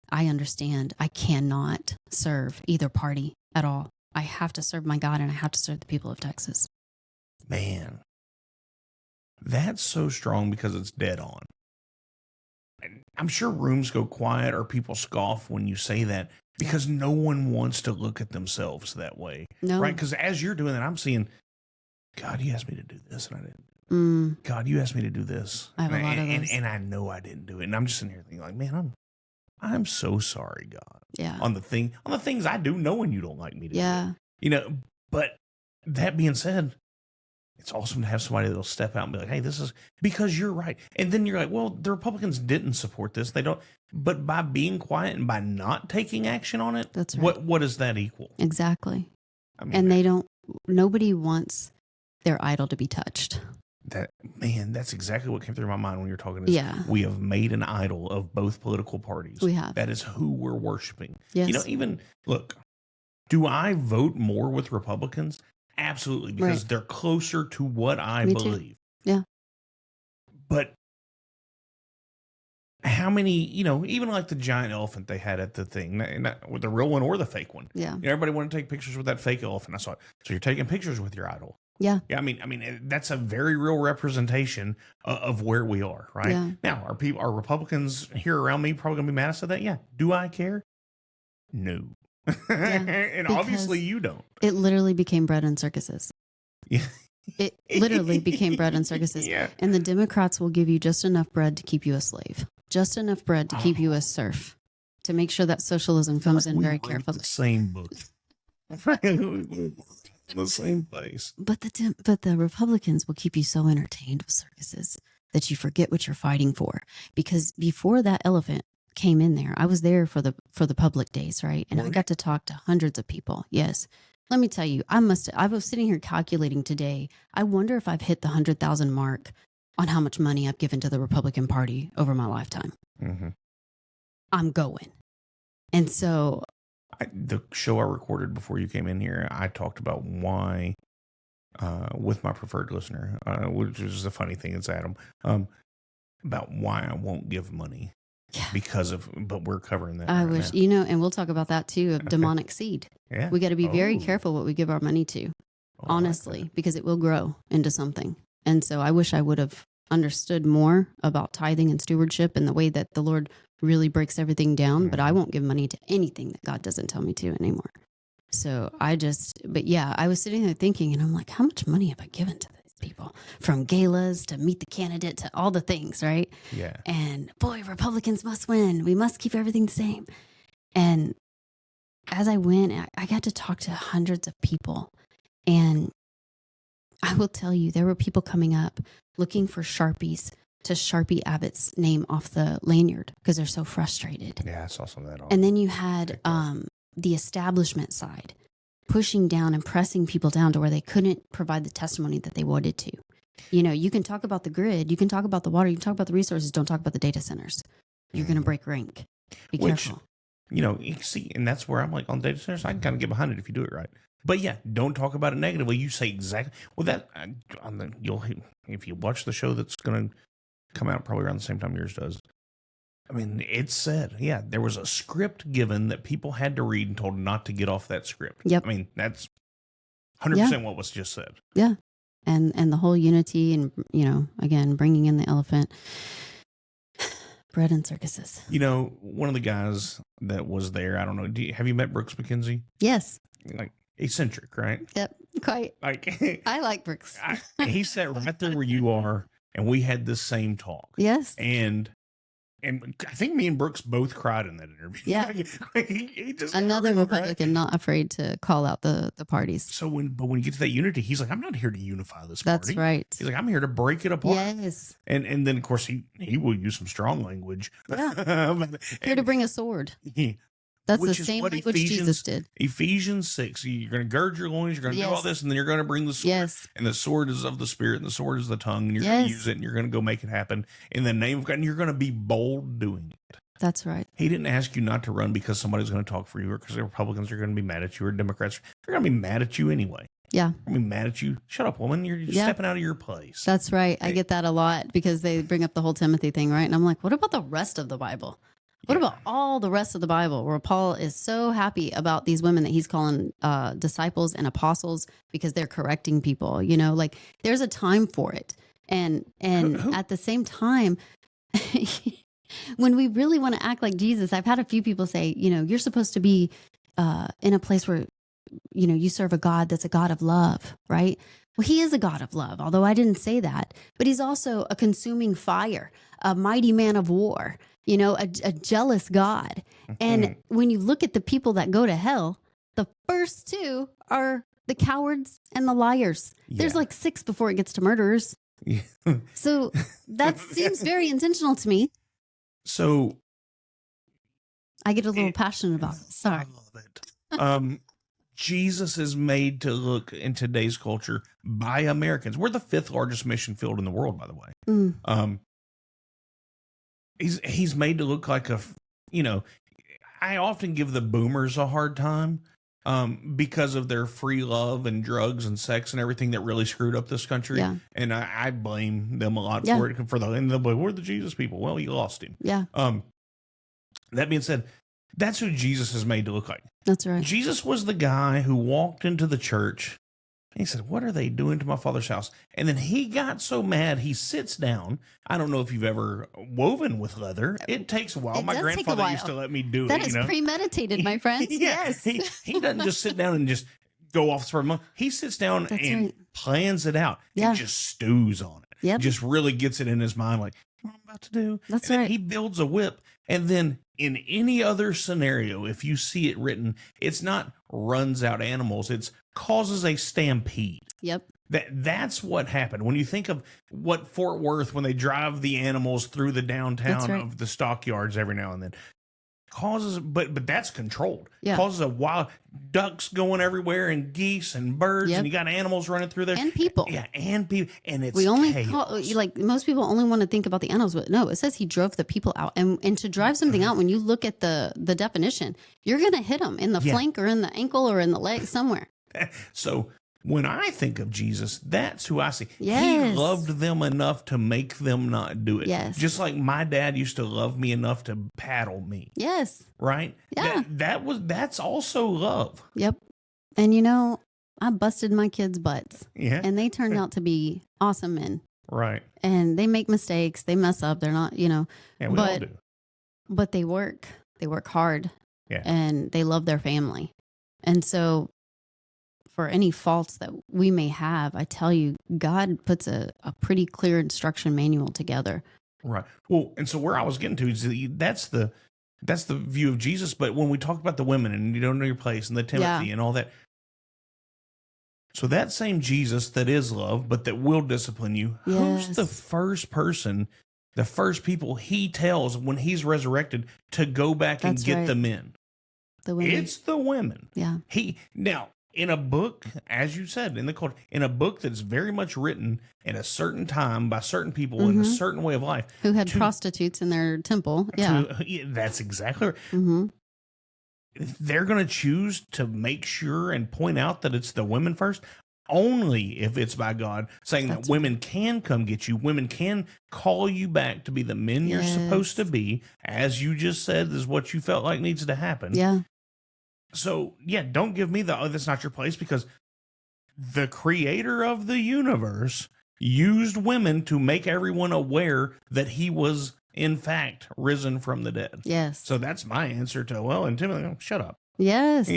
I understand I cannot serve either party at all. I have to serve my God, and I have to serve the people of Texas. Man, that's so strong because it's dead on. I'm sure rooms go quiet or people scoff when you say that, because no one wants to look at themselves that way. No. Right? Because as you're doing that, I'm seeing, God, you asked me to do this, and I didn't. God, you asked me to do this. I have a lot of those. And I know I didn't do it. And I'm just sitting here thinking, like, man, I'm so sorry, God. Yeah. On the things I do, knowing you don't like me to do. Yeah. You know, but that being said, it's awesome to have somebody that'll step out and be like, hey, this is because you're right. And then you're like, well, the Republicans didn't support this. They don't. But by being quiet and by not taking action on it, That's right. What does that equal? Exactly. I mean, And nobody wants their idol to be touched. That's exactly what came through my mind when you were talking. Yeah. We have made an idol of both political parties. We have. That is who we're worshiping. Yes. You know, even, look, do I vote more with Republicans? Absolutely, because they're closer to what I Me too. believe. Yeah. But how many, even like the giant elephant they had at the thing, not with the real one or the fake one. Yeah. Everybody wanted to take pictures with that fake elephant. I saw it. So you're taking pictures with your idol. Yeah. Yeah. I mean, that's a very real representation of where we are, right? Yeah. Now, are Republicans here around me probably going to be mad at that? Yeah. Do I care? No. And obviously you don't. It literally became bread and circuses. Yeah. It literally became bread and circuses. Yeah. And the Democrats will give you just enough bread to keep you a slave, just enough bread to keep you a serf, to make sure that socialism comes in very carefully. The same book. The same place. But the Republicans will keep you so entertained with circuses that you forget what you're fighting for. Because before that elephant came in there, I was there for the public days, right? And I got to talk to hundreds of people. Yes. Let me tell you, I was sitting here calculating today. I wonder if I've hit the 100,000 mark on how much money I've given to the Republican Party over my lifetime. Mm-hmm. I'm going. And so the show I recorded before you came in here, I talked about why, with my preferred listener, which is the funny thing, it's Adam, about why I won't give money. Yeah. But we're covering that. I right wish, now. and we'll talk about that too, of demonic seed. Yeah. We got to be very careful what we give our money to, honestly, because it will grow into something. And so I wish I would have understood more about tithing and stewardship and the way that the Lord really breaks everything down, but I won't give money to anything that God doesn't tell me to anymore. So but yeah, I was sitting there thinking, and I'm like, how much money have I given to these people? From galas to meet the candidate to all the things, right? Yeah. And boy, Republicans must win. We must keep everything the same. And as I went, I got to talk to hundreds of people. And I will tell you, there were people coming up looking for Sharpies to Sharpie Abbott's name off the lanyard because they're so frustrated. Yeah, I saw some of that. And then you had the establishment side pushing down and pressing people down to where they couldn't provide the testimony that they wanted to. You can talk about the grid, you can talk about the water, you can talk about the resources, don't talk about the data centers. You're going to break rank. Be careful. You see, and that's where I'm like, on data centers, I can kind of get behind it if you do it right. But yeah, don't talk about it negatively. You say exactly. Well, if you watch the show that's going to come out probably around the same time yours does. I mean, it said, yeah, there was a script given that people had to read and told not to get off that script. Yep. I mean, that's 100% what was just said. Yeah. And the whole unity and, again, bringing in the elephant. Bread and circuses. One of the guys that was there, I don't know, have you met Brooks McKenzie? Yes. Like, eccentric, right? Yep, quite. Like, I like Brooks. He sat right there where you are, and we had this same talk. Yes. And I think me and Brooks both cried in that interview. Yeah. he just Another Republican not afraid to call out the parties. So when you get to that unity, he's like, I'm not here to unify this party. That's right. He's like, I'm here to break it apart. Yes. And then of course he will use some strong language. Yeah. Here to bring a sword. That's the same language Jesus did. Ephesians 6. You're going to gird your loins. You're going to do all this, and then you're going to bring the sword. Yes. And the sword is of the Spirit, and the sword is the tongue, and you're going to use it, and you're going to go make it happen in the name of God, and you're going to be bold doing it. That's right. He didn't ask you not to run because somebody's going to talk for you, or because the Republicans are going to be mad at you, or Democrats. They're going to be mad at you anyway. Yeah. I mean, mad at you. Shut up, woman. You're stepping out of your place. That's right. I get that a lot because they bring up the whole Timothy thing, right? And I'm like, what about the rest of the Bible? What about all the rest of the Bible where Paul is so happy about these women that he's calling disciples and apostles because they're correcting people, like there's a time for it. And at the same time, when we really want to act like Jesus, I've had a few people say, you're supposed to be in a place where, you serve a God that's a God of love, right? Well, he is a God of love, although I didn't say that, but he's also a consuming fire, a mighty man of war, a jealous God. And when you look at the people that go to hell, the first two are the cowards and the liars. Yeah. There's like 6 before it gets to murderers. Yeah. So that seems very intentional to me. So I get a little passionate about it. Sorry. I love it. Jesus is made to look in today's culture by Americans. We're the 5th largest mission field in the world, by the way. He's made to look like I often give the boomers a hard time because of their free love and drugs and sex and everything that really screwed up this country. Yeah. And I blame them a lot Yeah. for it. And they'll be like, we're the Jesus people. Well, you lost him. Yeah. That being said, that's who Jesus is made to look like. That's right. Jesus was the guy who walked into the church. He said, what are they doing to my Father's house? And then he got so mad, he sits down. I don't know if you've ever woven with leather. It takes a while. It My does take a grandfather while. used to let me do That it. is you know? premeditated, my friends. Yeah, Yes. he doesn't just sit down and just go off the spur of the moment. He sits down That's and right. plans it out. Yeah. He just stews on it. Yep. Just really gets it in his mind, like, what I'm about to do. That's and then right. he builds a whip. And then in any other scenario, if you see it written, it's not runs out animals. It's causes a stampede. Yep. That's what happened. When you think of what Fort Worth, when they drive the animals through the downtown right. of the stockyards every now and then, causes, but that's controlled. Yeah. Causes a wild ducks going everywhere and geese and birds, Yep. and you got animals running through there And people. Yeah, and people, and it's We only chaos. like most people only want to think about the animals, but no, it says he drove the people out. And to drive something out, when you look at the definition, you're going to hit them in the Yeah. flank or in the ankle or in the leg somewhere. So when I think of Jesus, that's who I see. He Yes. loved them enough to make them not do it. Yes. Just like my dad used to love me enough to paddle me. Yes. Right? Yeah. That's also love. Yep. And you know, I busted my kids' butts, Yeah. and they turned out to be awesome men. Right. And they make mistakes, they mess up. They're not, Yeah, we all but do. but they work hard. Yeah. And they love their family. And so for any faults that we may have, I tell you, God puts a pretty clear instruction manual together. Right. Well, and so where I was getting to is that's the view of Jesus. But when we talk about the women and you don't know your place and the Timothy and all that, so that same Jesus that is love, but that will discipline you, who's the Yes. first person, the first people he tells when he's resurrected to go back and That's get right. the men? The women. It's the women. Yeah. Now, in a book, as you said, in the culture, in a book that's very much written at a certain time by certain people in a certain way of life. Who had to- prostitutes in their temple. Yeah. Yeah, that's exactly right. hmm They're going to choose to make sure and point out that it's the women first, only if it's by God saying That's that women can come get you. Women can call you back to be the men you're supposed to Yes. be, as you just said, is what you felt like needs to happen. Yeah. So, yeah, don't give me that's not your place, because the creator of the universe used women to make everyone aware that he was, in fact, risen from the dead. Yes. So that's my answer to, well, and Timothy, shut up. Yes.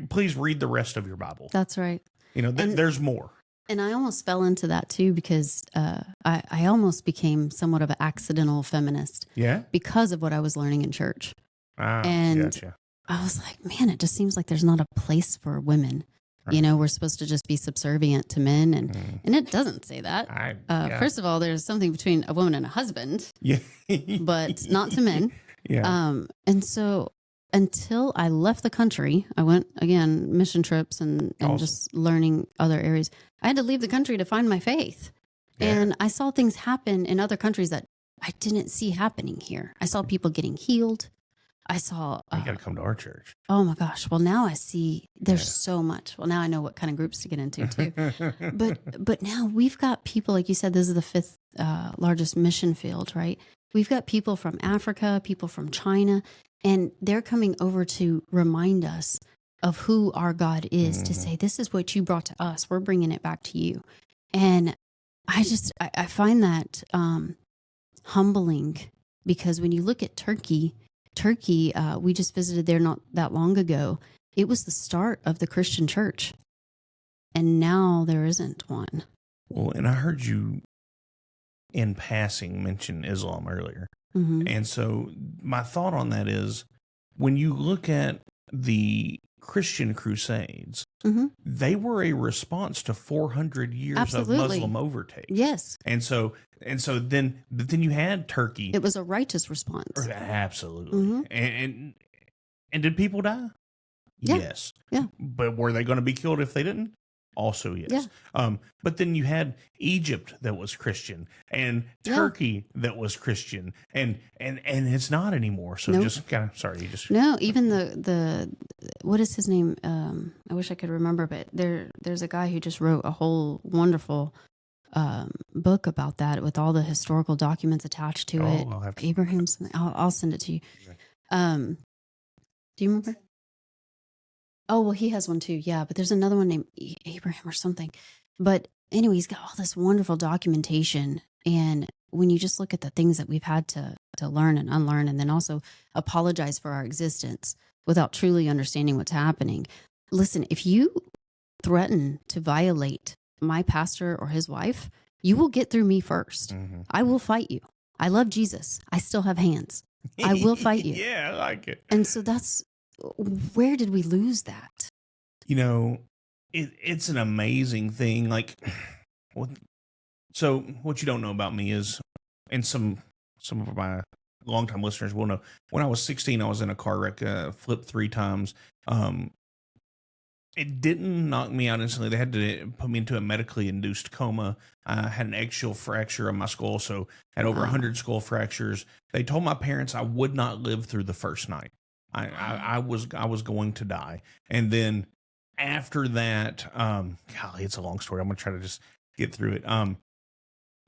Please read the rest of your Bible. That's right. And- There's more. And I almost fell into that too, because I almost became somewhat of an accidental feminist Yeah? because of what I was learning in church. And gotcha. I was like, man, it just seems like there's not a place for women. Right. You know, we're supposed to just be subservient to men, and Mm. and it doesn't say that. Yeah. First of all, there's something between a woman and a husband, Yeah. but not to men. Yeah. And so until I left the country, I went again mission trips and Awesome. just learning other areas. I had to leave the country to find my faith, Yeah. and I saw things happen in other countries that I didn't see happening here. I saw people getting healed. I saw. You got to come to our church. Oh my gosh! Well, now I see there's Yeah. so much. Well, now I know what kind of groups to get into too. But now we've got people, like you said, this is the fifth largest mission field, right? We've got people from Africa, people from China, and they're coming over to remind us of who our God is, to say, this is what you brought to us. We're bringing it back to you. And I find that humbling, because when you look at Turkey, we just visited there not that long ago. It was the start of the Christian church. And now there isn't one. Well, and I heard you in passing mention Islam earlier. hmm And so my thought on that is, when you look at the Christian Crusades, hmm they were a response to 400 years Absolutely. of Muslim overtake. Yes. And so then you had Turkey. It was a righteous response. Absolutely. Mhm. And did people die? Yeah. Yes. Yeah. But were they going to be killed if they didn't? also is. Yeah. But then you had Egypt that was Christian, and Turkey that was Christian, and it's not anymore. So just kind of sorry, you just no. Even the what is his name? I wish I could remember, but there's a guy who just wrote a whole wonderful book about that with all the historical documents attached to it. Abraham's. I'll send it to you. Okay. Do you remember? Oh, well, he has one too. Yeah, but there's another one named Abraham or something. But anyway, he's got all this wonderful documentation. And when you just look at the things that we've had to learn and unlearn, and then also apologize for our existence without truly understanding what's happening. Listen, if you threaten to violate my pastor or his wife, you will get through me first. Mm-hmm. I will fight you. I love Jesus. I still have hands. I will fight you. Yeah, I like it. And so where did we lose that? You know, it's an amazing thing. Like, so what you don't know about me is, and some of my longtime listeners will know, when I was 16, I was in a car wreck, flipped 3 times. It didn't knock me out instantly. They had to put me into a medically induced coma. I had an eggshell fracture of my skull, so had over 100 skull fractures. They told my parents I would not live through the first night. I was going to die. And then after that, golly, it's a long story. I'm going to try to just get through it.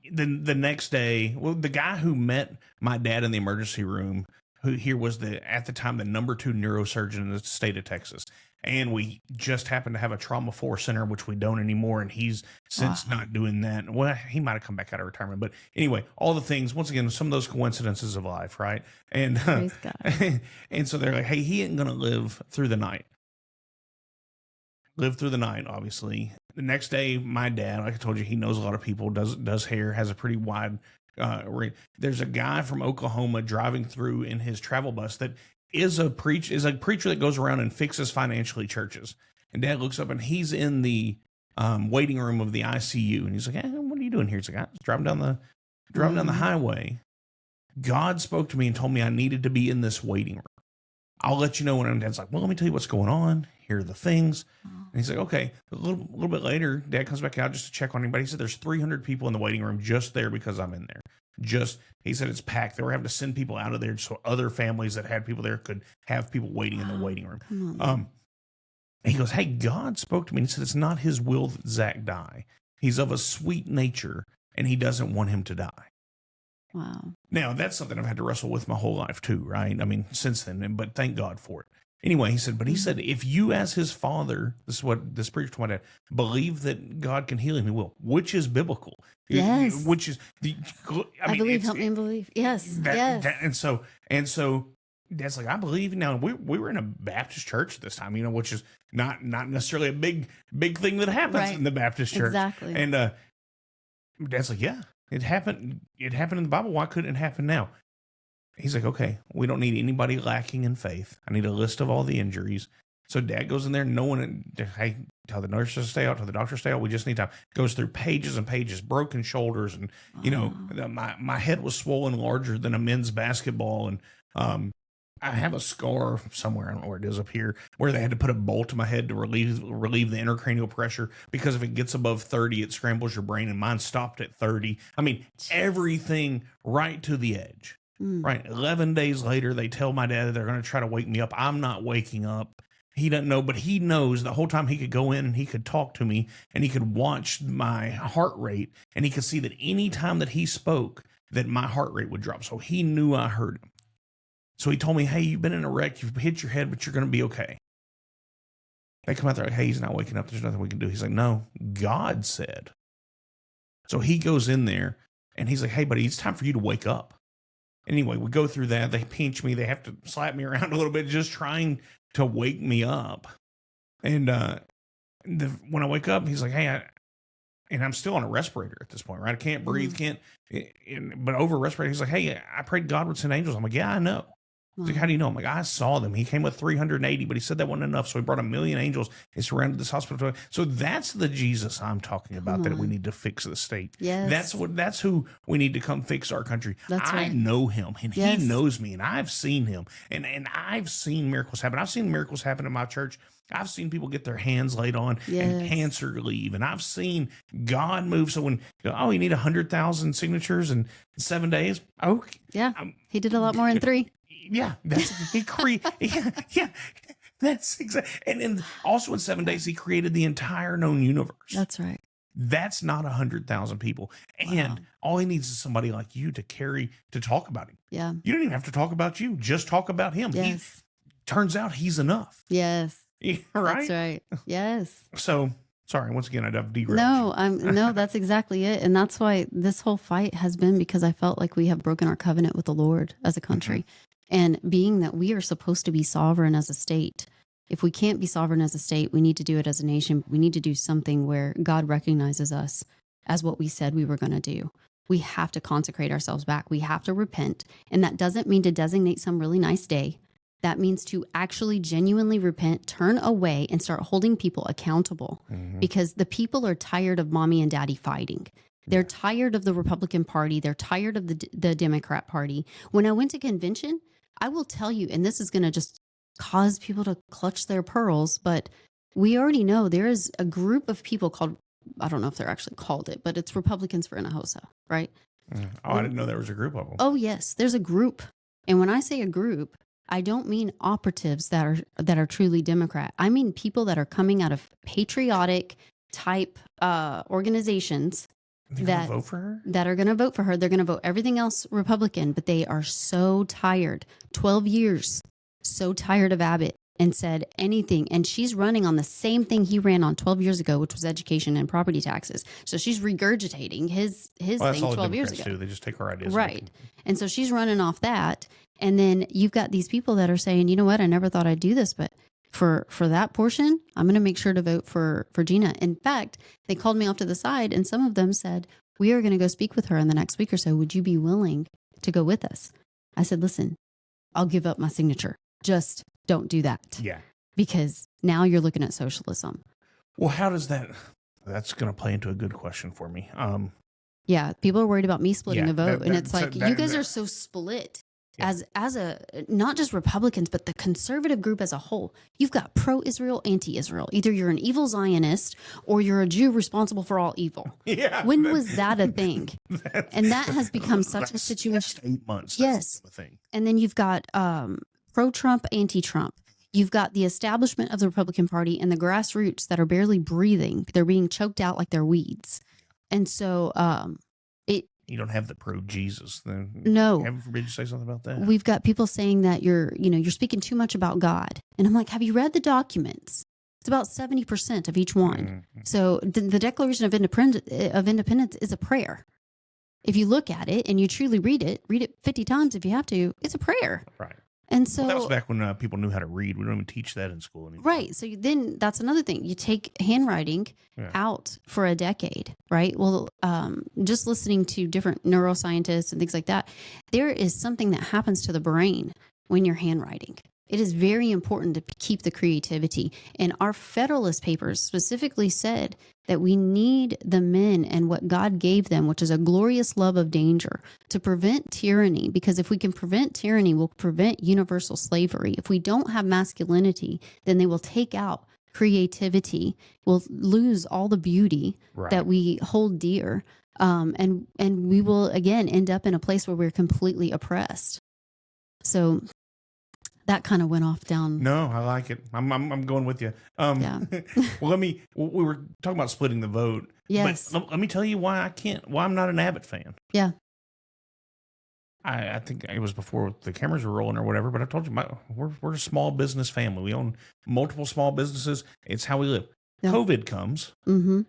Then the next day, well, the guy who met my dad in the emergency room, who here was at the time, the number 2 neurosurgeon in the state of Texas. And we just happened to have a trauma 4 center, which we don't anymore. And he's since not doing that. Well, he might have come back out of retirement. But anyway, all the things, once again, some of those coincidences of life, right? And Praise God. And so they're like, hey, he ain't going to live through the night. Live through the night, obviously. The next day, my dad, like I told you, he knows a lot of people, does hair, has a pretty wide there's a guy from Oklahoma driving through in his travel bus that is a preacher that goes around and fixes financially churches. And Dad looks up and he's in the waiting room of the ICU, and he's like, hey, what are you doing here? He's like, I was driving down the highway. God spoke to me and told me I needed to be in this waiting room. I'll let you know when. Dad's like, well, let me tell you what's going on. Here are the things. And he's like, okay. A little bit later, Dad comes back out just to check on anybody. He said, there's 300 people in the waiting room just there because I'm in there. He said it's packed. They were having to send people out of there so other families that had people there could have people waiting in the waiting room. He goes, hey, God spoke to me. And he said, it's not his will that Zach die. He's of a sweet nature and he doesn't want him to die. Wow. Now, that's something I've had to wrestle with my whole life too, right? I mean, since then, but thank God for it. Anyway, he said, if you as his father, this is what this preacher told my dad, believe that God can heal him, he will, which is biblical. Yes. Which is, I believe, help me believe. Yes. Yes. And so Dad's like, I believe. Now, we were in a Baptist church this time, which is not necessarily a big thing that happens in the Baptist church. Exactly. And Dad's like, yeah, it happened in the Bible. Why couldn't it happen now? He's like, okay, we don't need anybody lacking in faith. I need a list of all the injuries. So Dad goes in there, hey, tell the nurses to stay out, tell the doctor to stay out. We just need time. Goes through pages and pages, broken shoulders. And, my head was swollen larger than a men's basketball. And I have a scar somewhere, I don't know where it is up here, where they had to put a bolt to my head to relieve the intracranial pressure, because if it gets above 30, it scrambles your brain, and mine stopped at 30. I mean, everything right to the edge. Right. 11 days later, they tell my dad that they're going to try to wake me up. I'm not waking up. He doesn't know, but he knows the whole time he could go in and he could talk to me and he could watch my heart rate, and he could see that any time that he spoke that my heart rate would drop. So he knew I heard him. So he told me, hey, you've been in a wreck. You've hit your head, but you're going to be okay. They come out there like, hey, he's not waking up. There's nothing we can do. He's like, no, God said. So he goes in there and he's like, hey, buddy, it's time for you to wake up. Anyway, we go through that. They pinch me. They have to slap me around a little bit, just trying to wake me up. And when I wake up, he's like, hey, and I'm still on a respirator at this point, right? I can't breathe, but over respirator, he's like, hey, I prayed God would send angels. I'm like, yeah, I know. He's like, how do you know? I'm like, I saw them. He came with 380, but he said that wasn't enough. So he brought 1,000,000 angels and surrounded this hospital. So that's the Jesus I'm talking about, that we need to fix the state. Yes. That's who we need to come fix our country. That's I right. know him, and Yes. he knows me, and I've seen him, and I've seen miracles happen. I've seen miracles happen in my church. I've seen people get their hands laid on and Yes. cancer leave. And I've seen God move. So when, you need 100,000 signatures in 7 days. Oh, Yeah. He did a lot more in 3. yeah, that's yeah, that's exactly. And then also in 7 days, he created the entire known universe. That's right. That's not 100,000 people. And Wow. all he needs is somebody like you to talk about him. Yeah. You don't even have to talk about you. Just talk about him. Yes. Turns out he's enough. Yes. Yeah, right? That's right. Yes. So sorry, once again, I've derailed. No, that's exactly it. And that's why this whole fight has been, because I felt like we have broken our covenant with the Lord as a country. And being that we are supposed to be sovereign as a state, if we can't be sovereign as a state, we need to do it as a nation. We need to do something where God recognizes us as what we said we were going to do. We have to consecrate ourselves back. We have to repent. And that doesn't mean to designate some really nice day. That means to actually genuinely repent, turn away, and start holding people accountable, because the people are tired of mommy and daddy fighting. They're tired of the Republican Party. They're tired of the Democrat Party. When I went to convention, I will tell you, and this is going to just cause people to clutch their pearls, but we already know there is a group of people called, I don't know if they're actually called it, but it's Republicans for Hinojosa, right? Oh, I didn't know there was a group of them. Oh, yes, there's a group. And when I say a group, I don't mean operatives that are truly Democrat. I mean people that are coming out of patriotic type organizations that vote for her, that are going to vote for her. They're going to vote everything else Republican, but they are so tired. 12 years, so tired of Abbott, and said anything. And she's running on the same thing he ran on 12 years ago, which was education and property taxes. So she's regurgitating his thing 12 years ago. Too. They just take her ideas. Right. And so she's running off that. And then you've got these people that are saying, you know what, I never thought I'd do this, but for that portion, I'm going to make sure to vote for Gina. In fact, they called me off to the side, and some of them said, we are going to go speak with her in the next week or so. Would you be willing to go with us? I said, listen, I'll give up my signature. Just don't do that. Yeah. Because now you're looking at socialism. Well, how does that's going to play into a good question for me. Yeah, people are worried about me splitting a vote. And it's like, you guys are so split. Yeah. As a, not just Republicans, but the conservative group as a whole. You've got pro-Israel, anti-Israel. Either you're an evil Zionist or you're a Jew responsible for all evil. Yeah. When was that a thing? And that has become such a situation. That's 8 months. Yes. That's the thing. And then you've got pro-Trump, anti-Trump. You've got the establishment of the Republican Party and the grassroots that are barely breathing. They're being choked out like they're weeds. And so You don't have the pro-Jesus. No. Heaven forbid you say something about that. we've got people saying that you're speaking too much about God. And I'm like, have you read the documents? It's about 70% of each one. So the Declaration of Independence is a prayer. If you look at it and you truly read it 50 times if you have to, it's a prayer. Right. And so Well, that was back when people knew how to read. We don't even teach that in school anymore. right. So then that's another thing. You take handwriting out for a decade, right? Well, just listening to different neuroscientists and things like that, there is something that happens to the brain when you're handwriting. It is very important to keep the creativity. And our Federalist Papers specifically said that we need the men and what God gave them, which is a glorious love of danger, to prevent tyranny. Because if we can prevent tyranny, we'll prevent universal slavery. If we don't have masculinity, then they will take out creativity. We'll lose all the beauty that we hold dear. And we will, again, end up in a place where we're completely oppressed. So that kind of went off down. No, I like it. I'm going with you. Yeah. Well, we were talking about splitting the vote. Yes. But let me tell you why I'm not an Abbott fan. Yeah. I think it was before the cameras were rolling or whatever, but I told you we're a small business family. We own multiple small businesses. It's how we live. Yeah. COVID comes. Mm-hmm.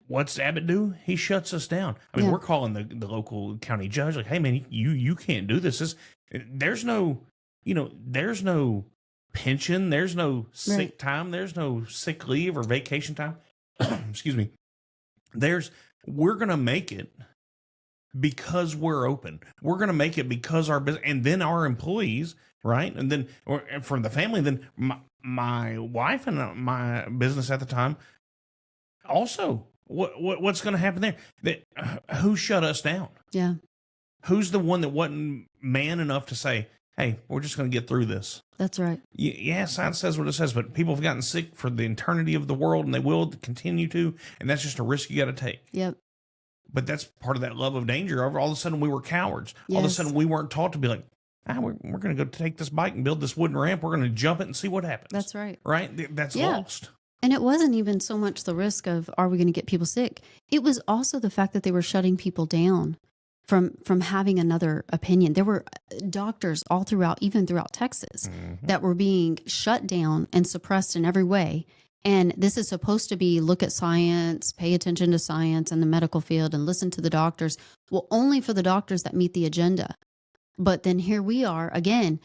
What's Abbott do? He shuts us down. I mean, we're calling the local county judge like, hey man, you can't do this. There's no pension. There's no sick time. There's no sick leave or vacation time. Excuse me. We're going to make it because we're open. We're going to make it because our business, and then our employees, right? And then and from the family, then my wife and my business at the time also. What's going to happen there? Who shut us down? Yeah. Who's the one that wasn't man enough to say, hey, we're just going to get through this? That's right. Yeah, science says what it says, but people have gotten sick for the eternity of the world, and they will continue to, and that's just a risk you got to take. Yep. But that's part of that love of danger. All of a sudden, we were cowards. Yes. All of a sudden, we weren't taught to be like, we're going to go take this bike and build this wooden ramp. We're going to jump it and see what happens. That's right. Right? That's Yeah. lost. And it wasn't even so much the risk of, are we going to get people sick? It was also the fact that they were shutting people down from having another opinion. There were doctors all throughout, even throughout Texas, that were being shut down and suppressed in every way. And this is supposed to be look at science, pay attention to science in the medical field and listen to the doctors. Well, only for the doctors that meet the agenda. But then here we are again.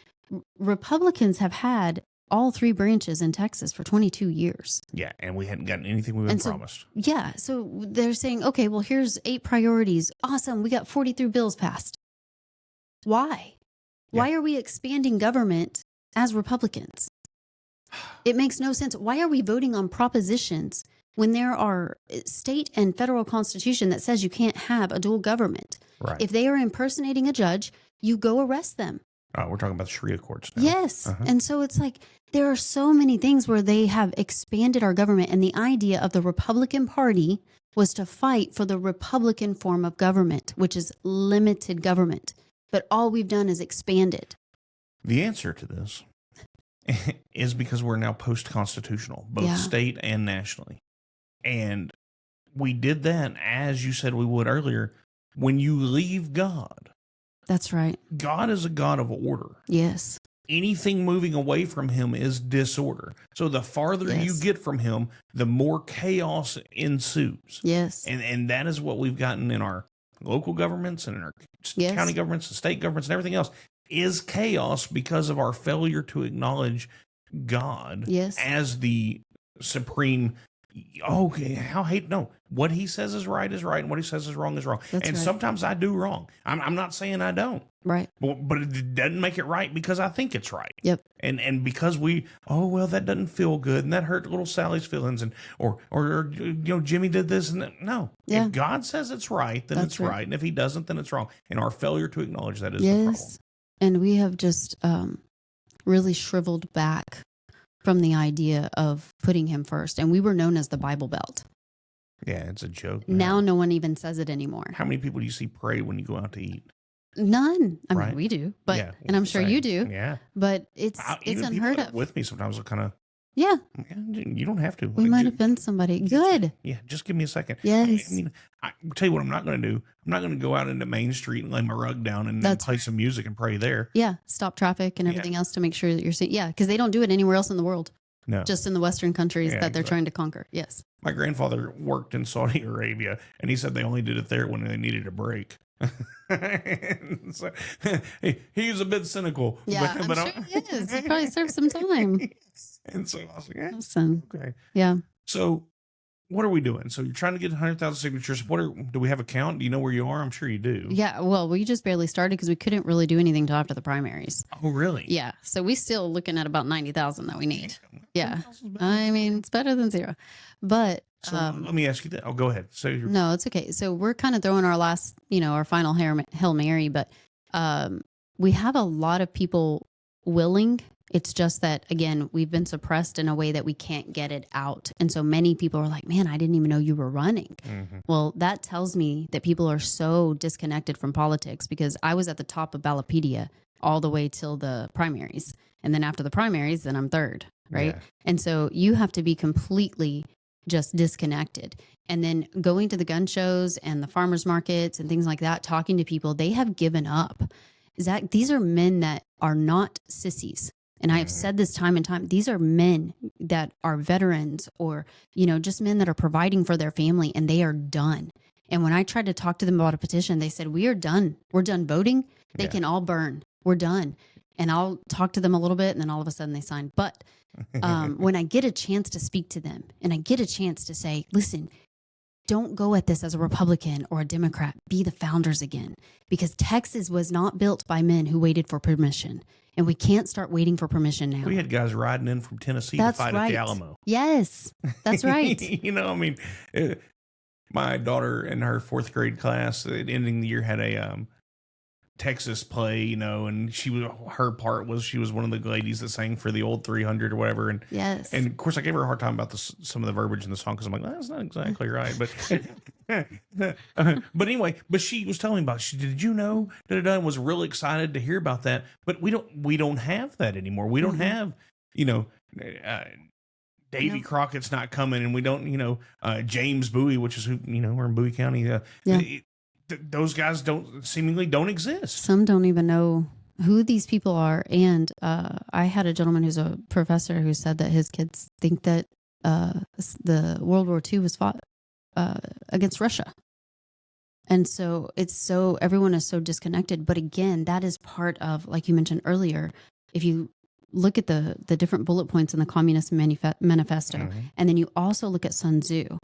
Republicans have had all three branches in Texas for 22 years. Yeah, and we hadn't gotten anything we've been promised. Yeah, so they're saying, okay, well, here's 8 priorities. Awesome, we got 43 bills passed. Why? Yeah. Why are we expanding government as Republicans? It makes no sense. Why are we voting on propositions when there are state and federal constitution that says you can't have a dual government? Right. If they are impersonating a judge, you go arrest them. We're talking about the Sharia courts now. Yes. And so it's like there are so many things where they have expanded our government. And the idea of the Republican Party was to fight for the Republican form of government, which is limited government. But all we've done is expand it. The answer to this is because we're now post-constitutional, both state and nationally. And we did that, as you said we would earlier, when you leave God. That's right. God is a God of order. Yes. Anything moving away from him is disorder. So the farther you get from him, the more chaos ensues. Yes. And that is what we've gotten in our local governments and in our county governments and state governments and everything else is chaos because of our failure to acknowledge God as the supreme. Okay, what he says is right, and what he says is wrong. That's and right. Sometimes I do wrong. I'm not saying I don't. Right. But it doesn't make it right because I think it's right. Yep. And because that doesn't feel good and that hurt little Sally's feelings or Jimmy did this and that. No. Yeah. If God says it's right, then That's it's right. right. And if he doesn't, then it's wrong. And our failure to acknowledge that is the problem. And we have just really shriveled back from the idea of putting him first. And we were known as the Bible Belt. Yeah, it's a joke. Now no one even says it anymore. How many people do you see pray when you go out to eat? None. I Right. mean, we do, but Yeah, and I'm sure you do. Yeah. But it's Even unheard people of. with me sometimes will kind of, Yeah, you don't have to. we might have been somebody good. Yeah, just give me a second. Yes. I mean, I'll tell you what I'm not going to do. I'm not going to go out into Main Street and lay my rug down and then play some music and pray there. Yeah, stop traffic and everything else to make sure that you're seeing. Yeah, because they don't do it anywhere else in the world. No. Just in the Western countries that they're trying to conquer. Yes. My grandfather worked in Saudi Arabia, and he said they only did it there when they needed a break. So, he was a bit cynical. Yeah, I'm sure he is. He probably served some time. And so I was like, Listen. okay. Yeah. So what are we doing? So you're trying to get 100,000 signatures. Do we have a count? Do you know where you are? I'm sure you do. Yeah. Well, we just barely started because we couldn't really do anything till after the primaries. Oh, really? Yeah. So we still looking at about 90,000 that we need. Yeah. I mean, it's better than zero. But so let me ask you that. Oh, go ahead. So no, it's okay. So we're kind of throwing our last, our final Hail Mary, but we have a lot of people willing. It's just that, again, we've been suppressed in a way that we can't get it out. And so many people are like, man, I didn't even know you were running. Mm-hmm. Well, that tells me that people are so disconnected from politics because I was at the top of Ballotpedia all the way till the primaries. And then after the primaries, then I'm third, right? Yeah. And so you have to be completely just disconnected. And then going to the gun shows and the farmers markets and things like that, talking to people, they have given up. Zach, these are men that are not sissies. And I have said this time and time, these are men that are veterans or, just men that are providing for their family and they are done. And when I tried to talk to them about a petition, they said, we are done. We're done voting. They can all burn. We're done. And I'll talk to them a little bit and then all of a sudden they sign. But when I get a chance to speak to them and I get a chance to say, listen, don't go at this as a Republican or a Democrat. Be the founders again, because Texas was not built by men who waited for permission. And we can't start waiting for permission now. We had guys riding in from Tennessee That's to fight right. at the Alamo. Yes, that's right. You know, I mean, my daughter in her 4th grade class, ending the year, had a Texas play, you know, and her part was she was one of the ladies that sang for the old 300 or whatever. And Yes. And of course, I gave her a hard time about some of the verbiage in the song because I'm like, that's not exactly right. But anyway, but she was telling me about. Did you know? And was really excited to hear about that. But we don't have that anymore. We don't have, you know, Davy Crockett's not coming, and we don't, you know, James Bowie, which is who, you know, we're in Bowie County. Those guys seemingly don't exist. Some don't even know who these people are. And I had a gentleman who's a professor who said that his kids think that the World War II was fought against Russia. And so everyone is so disconnected. But again, that is part of, like you mentioned earlier, if you look at the different bullet points in the Communist Manifesto, and then you also look at Sun Tzu,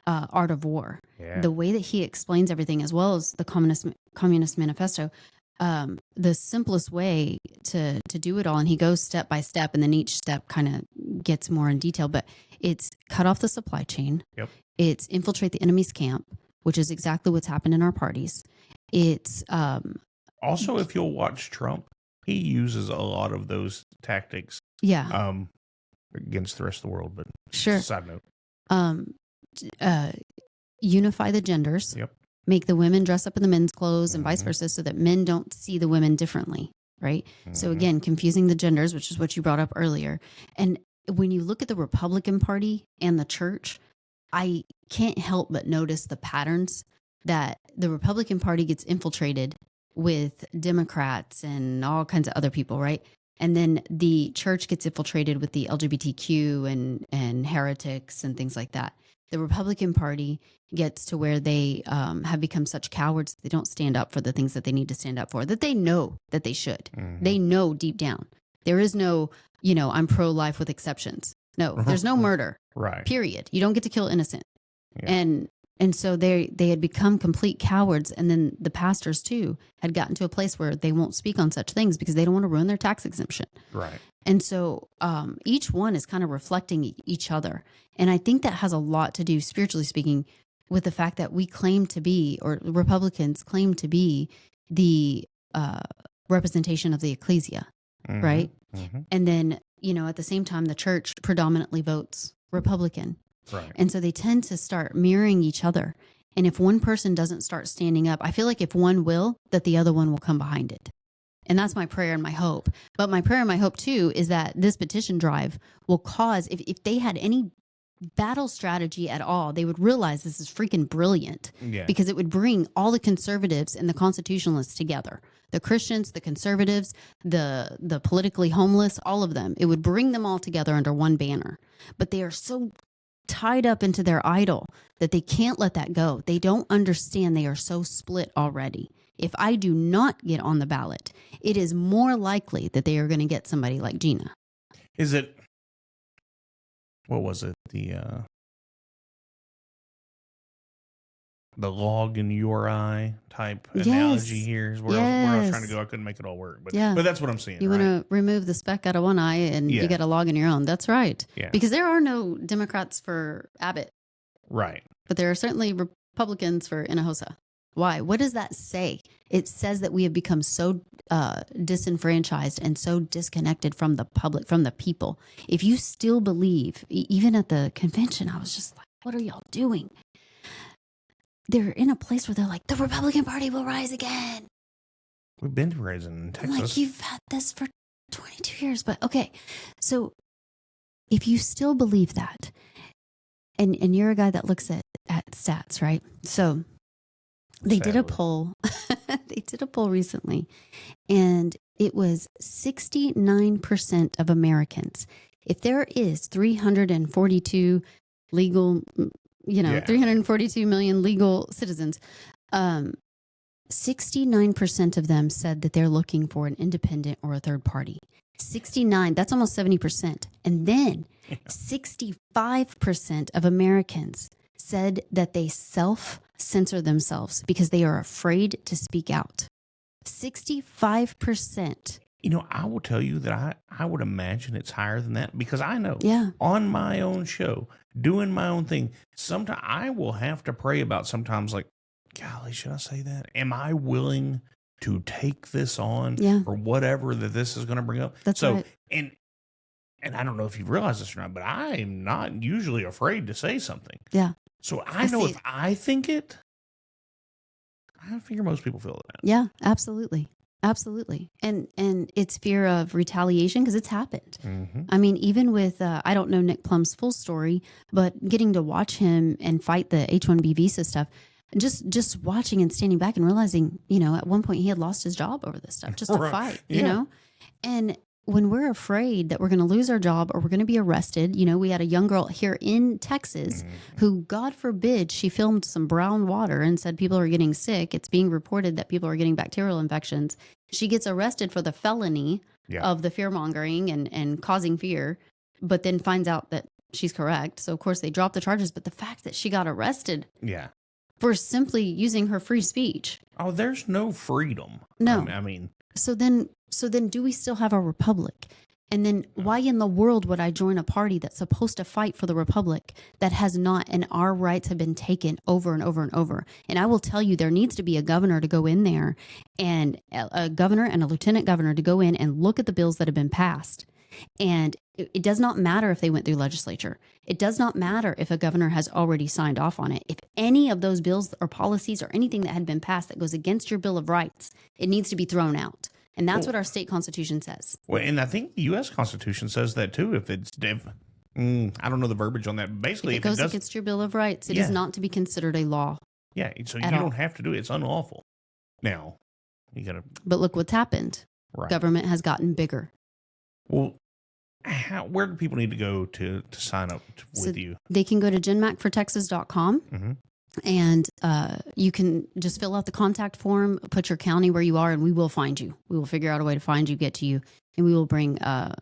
Art of War, the way that he explains everything, as well as the Communist Manifesto, the simplest way to do it all, and he goes step by step, and then each step kind of gets more in detail, but it's cut off the supply chain. Yep. It's infiltrate the enemy's camp, which is exactly what's happened in our parties. It's also, if you'll watch Trump, he uses a lot of those tactics. Yeah. Against the rest of the world, but sure. Just a side note. Unify the genders. Yep. Make the women dress up in the men's clothes and vice versa, so that men don't see the women differently, right? So again, confusing the genders, which is what you brought up earlier. And when you look at the Republican Party and the church, I can't help but notice the patterns that the Republican Party gets infiltrated with Democrats and all kinds of other people, right? And then the church gets infiltrated with the LGBTQ and heretics and things like that. The Republican Party gets to where they have become such cowards that they don't stand up for the things that they need to stand up for, that they know that they should. They know deep down. There is no, you know, I'm pro-life with exceptions. No, there's no murder. Right. Period. You don't get to kill innocent. Yeah. And so they had become complete cowards. And then the pastors, too, had gotten to a place where they won't speak on such things because they don't want to ruin their tax exemption. Right. And so each one is kind of reflecting each other. And I think that has a lot to do, spiritually speaking, with the fact that we claim to be, or Republicans claim to be, the representation of the ecclesia, right? And then, you know, at the same time, the church predominantly votes Republican. Right. And so they tend to start mirroring each other. And if one person doesn't start standing up, I feel like if one will, that the other one will come behind it. And that's my prayer and my hope. But my prayer and my hope, too, is that this petition drive will cause, if they had any battle strategy at all, they would realize this is freaking brilliant. Yeah. Because it would bring all the conservatives and the constitutionalists together. The Christians, the conservatives, the politically homeless, all of them. It would bring them all together under one banner. But they are so tied up into their idol that they can't let that go. They don't understand they are so split already. If I do not get on the ballot, it is more likely that they are going to get somebody like Gina. Is it, what was it? The log in your eye type analogy here is where I was trying to go. I couldn't make it all work, but that's what I'm seeing. You want to remove the speck out of one eye and you got a log in your own. That's right. Yeah. Because there are no Democrats for Abbott. Right. But there are certainly Republicans for Hinojosa. Why? What does that say? It says that we have become so disenfranchised and so disconnected from the public, from the people. If you still believe, even at the convention, I was just like, what are y'all doing? They're in a place where they're like, the Republican Party will rise again. We've been rising in Texas. I'm like, you've had this for 22 years. But okay, so if you still believe that, and you're a guy that looks at stats, right? So they did a poll. They did a poll recently, and it was 69% of Americans. If there is 342 legal, 342 million legal citizens, 69% of them said that they're looking for an independent or a third party. 69, that's almost 70%. And then 65% of Americans said that they self-censor themselves because they are afraid to speak out. 65%. You know, I will tell you that I would imagine it's higher than that, because I know Yeah. on my own show, doing my own thing, sometimes I will have to pray about sometimes, like, golly, should I say that? Am I willing to take this on for whatever that this is going to bring up? That's right. And I don't know if you've realized this or not, but I am not usually afraid to say something. Yeah. So I know if I think it, I figure most people feel that. Yeah, absolutely. Absolutely. And it's fear of retaliation because it's happened. Mm-hmm. I mean, even with, I don't know Nick Plum's full story, but getting to watch him and fight the H-1B visa stuff, just watching and standing back and realizing, you know, at one point he had lost his job over this stuff just to fight, you know? And when we're afraid that we're going to lose our job or we're going to be arrested, you know, we had a young girl here in Texas who, God forbid, she filmed some brown water and said people are getting sick. It's being reported that people are getting bacterial infections. She gets arrested for the felony of the fear mongering and causing fear, but then finds out that she's correct. So, of course, they drop the charges. But the fact that she got arrested for simply using her free speech. Oh, there's no freedom. No. I mean. So then do we still have a republic? And then why in the world would I join a party that's supposed to fight for the republic that has not, and our rights have been taken over and over and over? And I will tell you, there needs to be a governor to go in there, and a governor and a lieutenant governor to go in and look at the bills that have been passed. And it does not matter if they went through legislature. It does not matter if a governor has already signed off on it. If any of those bills or policies or anything that had been passed that goes against your Bill of Rights, it needs to be thrown out. And that's what our state constitution says. Well, and I think the U.S. Constitution says that too. If it's, I don't know the verbiage on that. Basically, if it goes against your Bill of Rights, it is not to be considered a law. Yeah, so you don't have to do it. It's unlawful. Now, you got to. But look what's happened. Right. Government has gotten bigger. Well, where do people need to go to sign up with you? They can go to jenmackfortexas.com. Mm-hmm. And you can just fill out the contact form, put your county where you are, and we will find you. We will figure out a way to find you, get to you, and we will bring an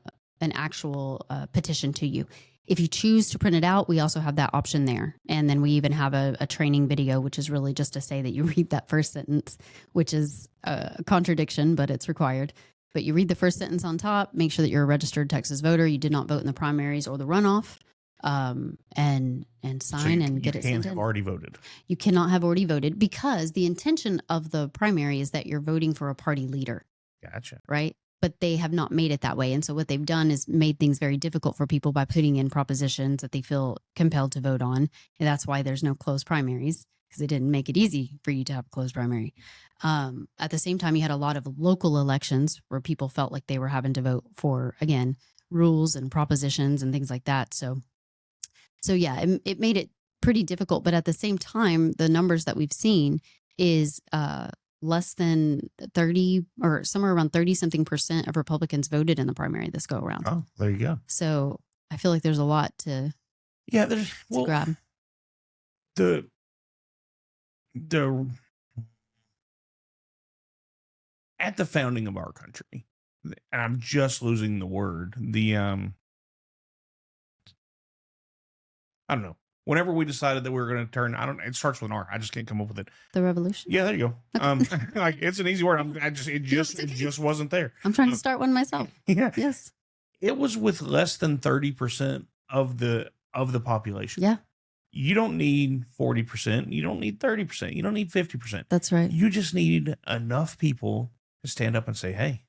actual petition to you. If you choose to print it out, we also have that option there. And then we even have a training video, which is really just to say that you read that first sentence, which is a contradiction, but it's required. But you read the first sentence on top, make sure that you're a registered Texas voter, you did not vote in the primaries or the runoff. And sign and get it sent in. You can't have already voted. You cannot have already voted because the intention of the primary is that you're voting for a party leader. Gotcha. Right? But they have not made it that way. And so what they've done is made things very difficult for people by putting in propositions that they feel compelled to vote on. And that's why there's no closed primaries, because they didn't make it easy for you to have a closed primary. At the same time, you had a lot of local elections where people felt like they were having to vote for, again, rules and propositions and things like that. So yeah, it made it pretty difficult. But at the same time, the numbers that we've seen is less than 30 or somewhere around 30-something% of Republicans voted in the primary this go around. Oh, there you go. So I feel like there's a lot to grab. The at the founding of our country, and I'm just losing the word, I don't know. Whenever we decided that we were going to turn, it starts with an R. I just can't come up with it. The revolution? Yeah, there you go. Okay. Like, it's an easy word. It just wasn't there. I'm trying to start one myself. Yeah. Yes. It was with less than 30% of the population. Yeah. You don't need 40%. You don't need 30%. You don't need 50%. That's right. You just need enough people to stand up and say, hey,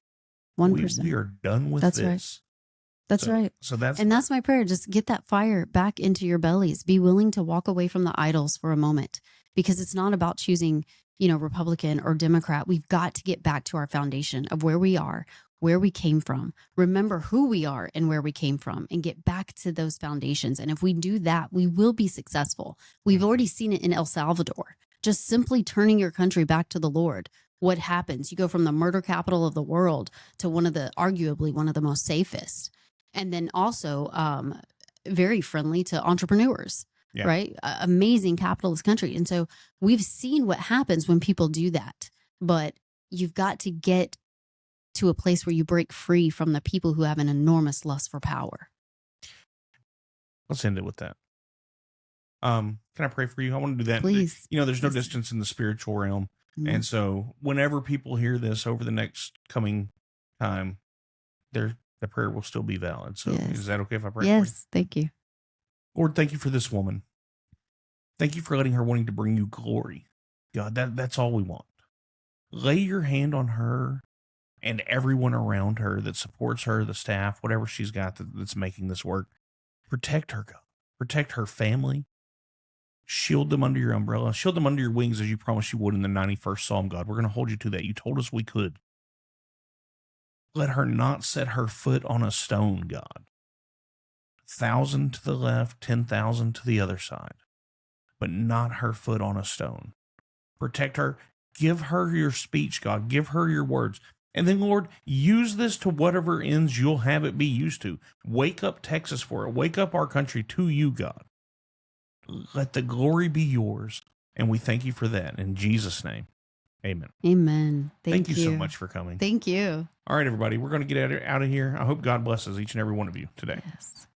1%. We are done with this. Right. That's right. So that's my prayer. Just get that fire back into your bellies. Be willing to walk away from the idols for a moment, because it's not about choosing, Republican or Democrat. We've got to get back to our foundation of where we are, where we came from. Remember who we are and where we came from, and get back to those foundations. And if we do that, we will be successful. We've already seen it in El Salvador. Just simply turning your country back to the Lord. What happens? You go from the murder capital of the world to arguably one of the most safest. And then also very friendly to entrepreneurs, right? Amazing capitalist country. And so we've seen what happens when people do that. But you've got to get to a place where you break free from the people who have an enormous lust for power. Let's end it with that. Can I pray for you? I want to do that. Please. You know, there's no Yes. distance in the spiritual realm. Mhm. And so whenever people hear this over the next coming time, the prayer will still be valid. So Yes. is that okay if I pray for you? Yes. Thank you. Lord, thank you for this woman. Thank you for letting her wanting to bring you glory. God, that's all we want. Lay your hand on her and everyone around her that supports her, the staff, whatever she's got that's making this work. Protect her, God. Protect her family. Shield them under your umbrella. Shield them under your wings as you promised you would in the 91st Psalm, God. We're going to hold you to that. You told us we could. Let her not set her foot on a stone, God. 1,000 to the left, 10,000 to the other side, but not her foot on a stone. Protect her. Give her your speech, God. Give her your words. And then, Lord, use this to whatever ends you'll have it be used to. Wake up Texas for it. Wake up our country to you, God. Let the glory be yours. And we thank you for that. In Jesus' name, amen. Amen. Thank you so much for coming. Thank you. All right, everybody, we're going to get out of here. I hope God blesses each and every one of you today. Yes.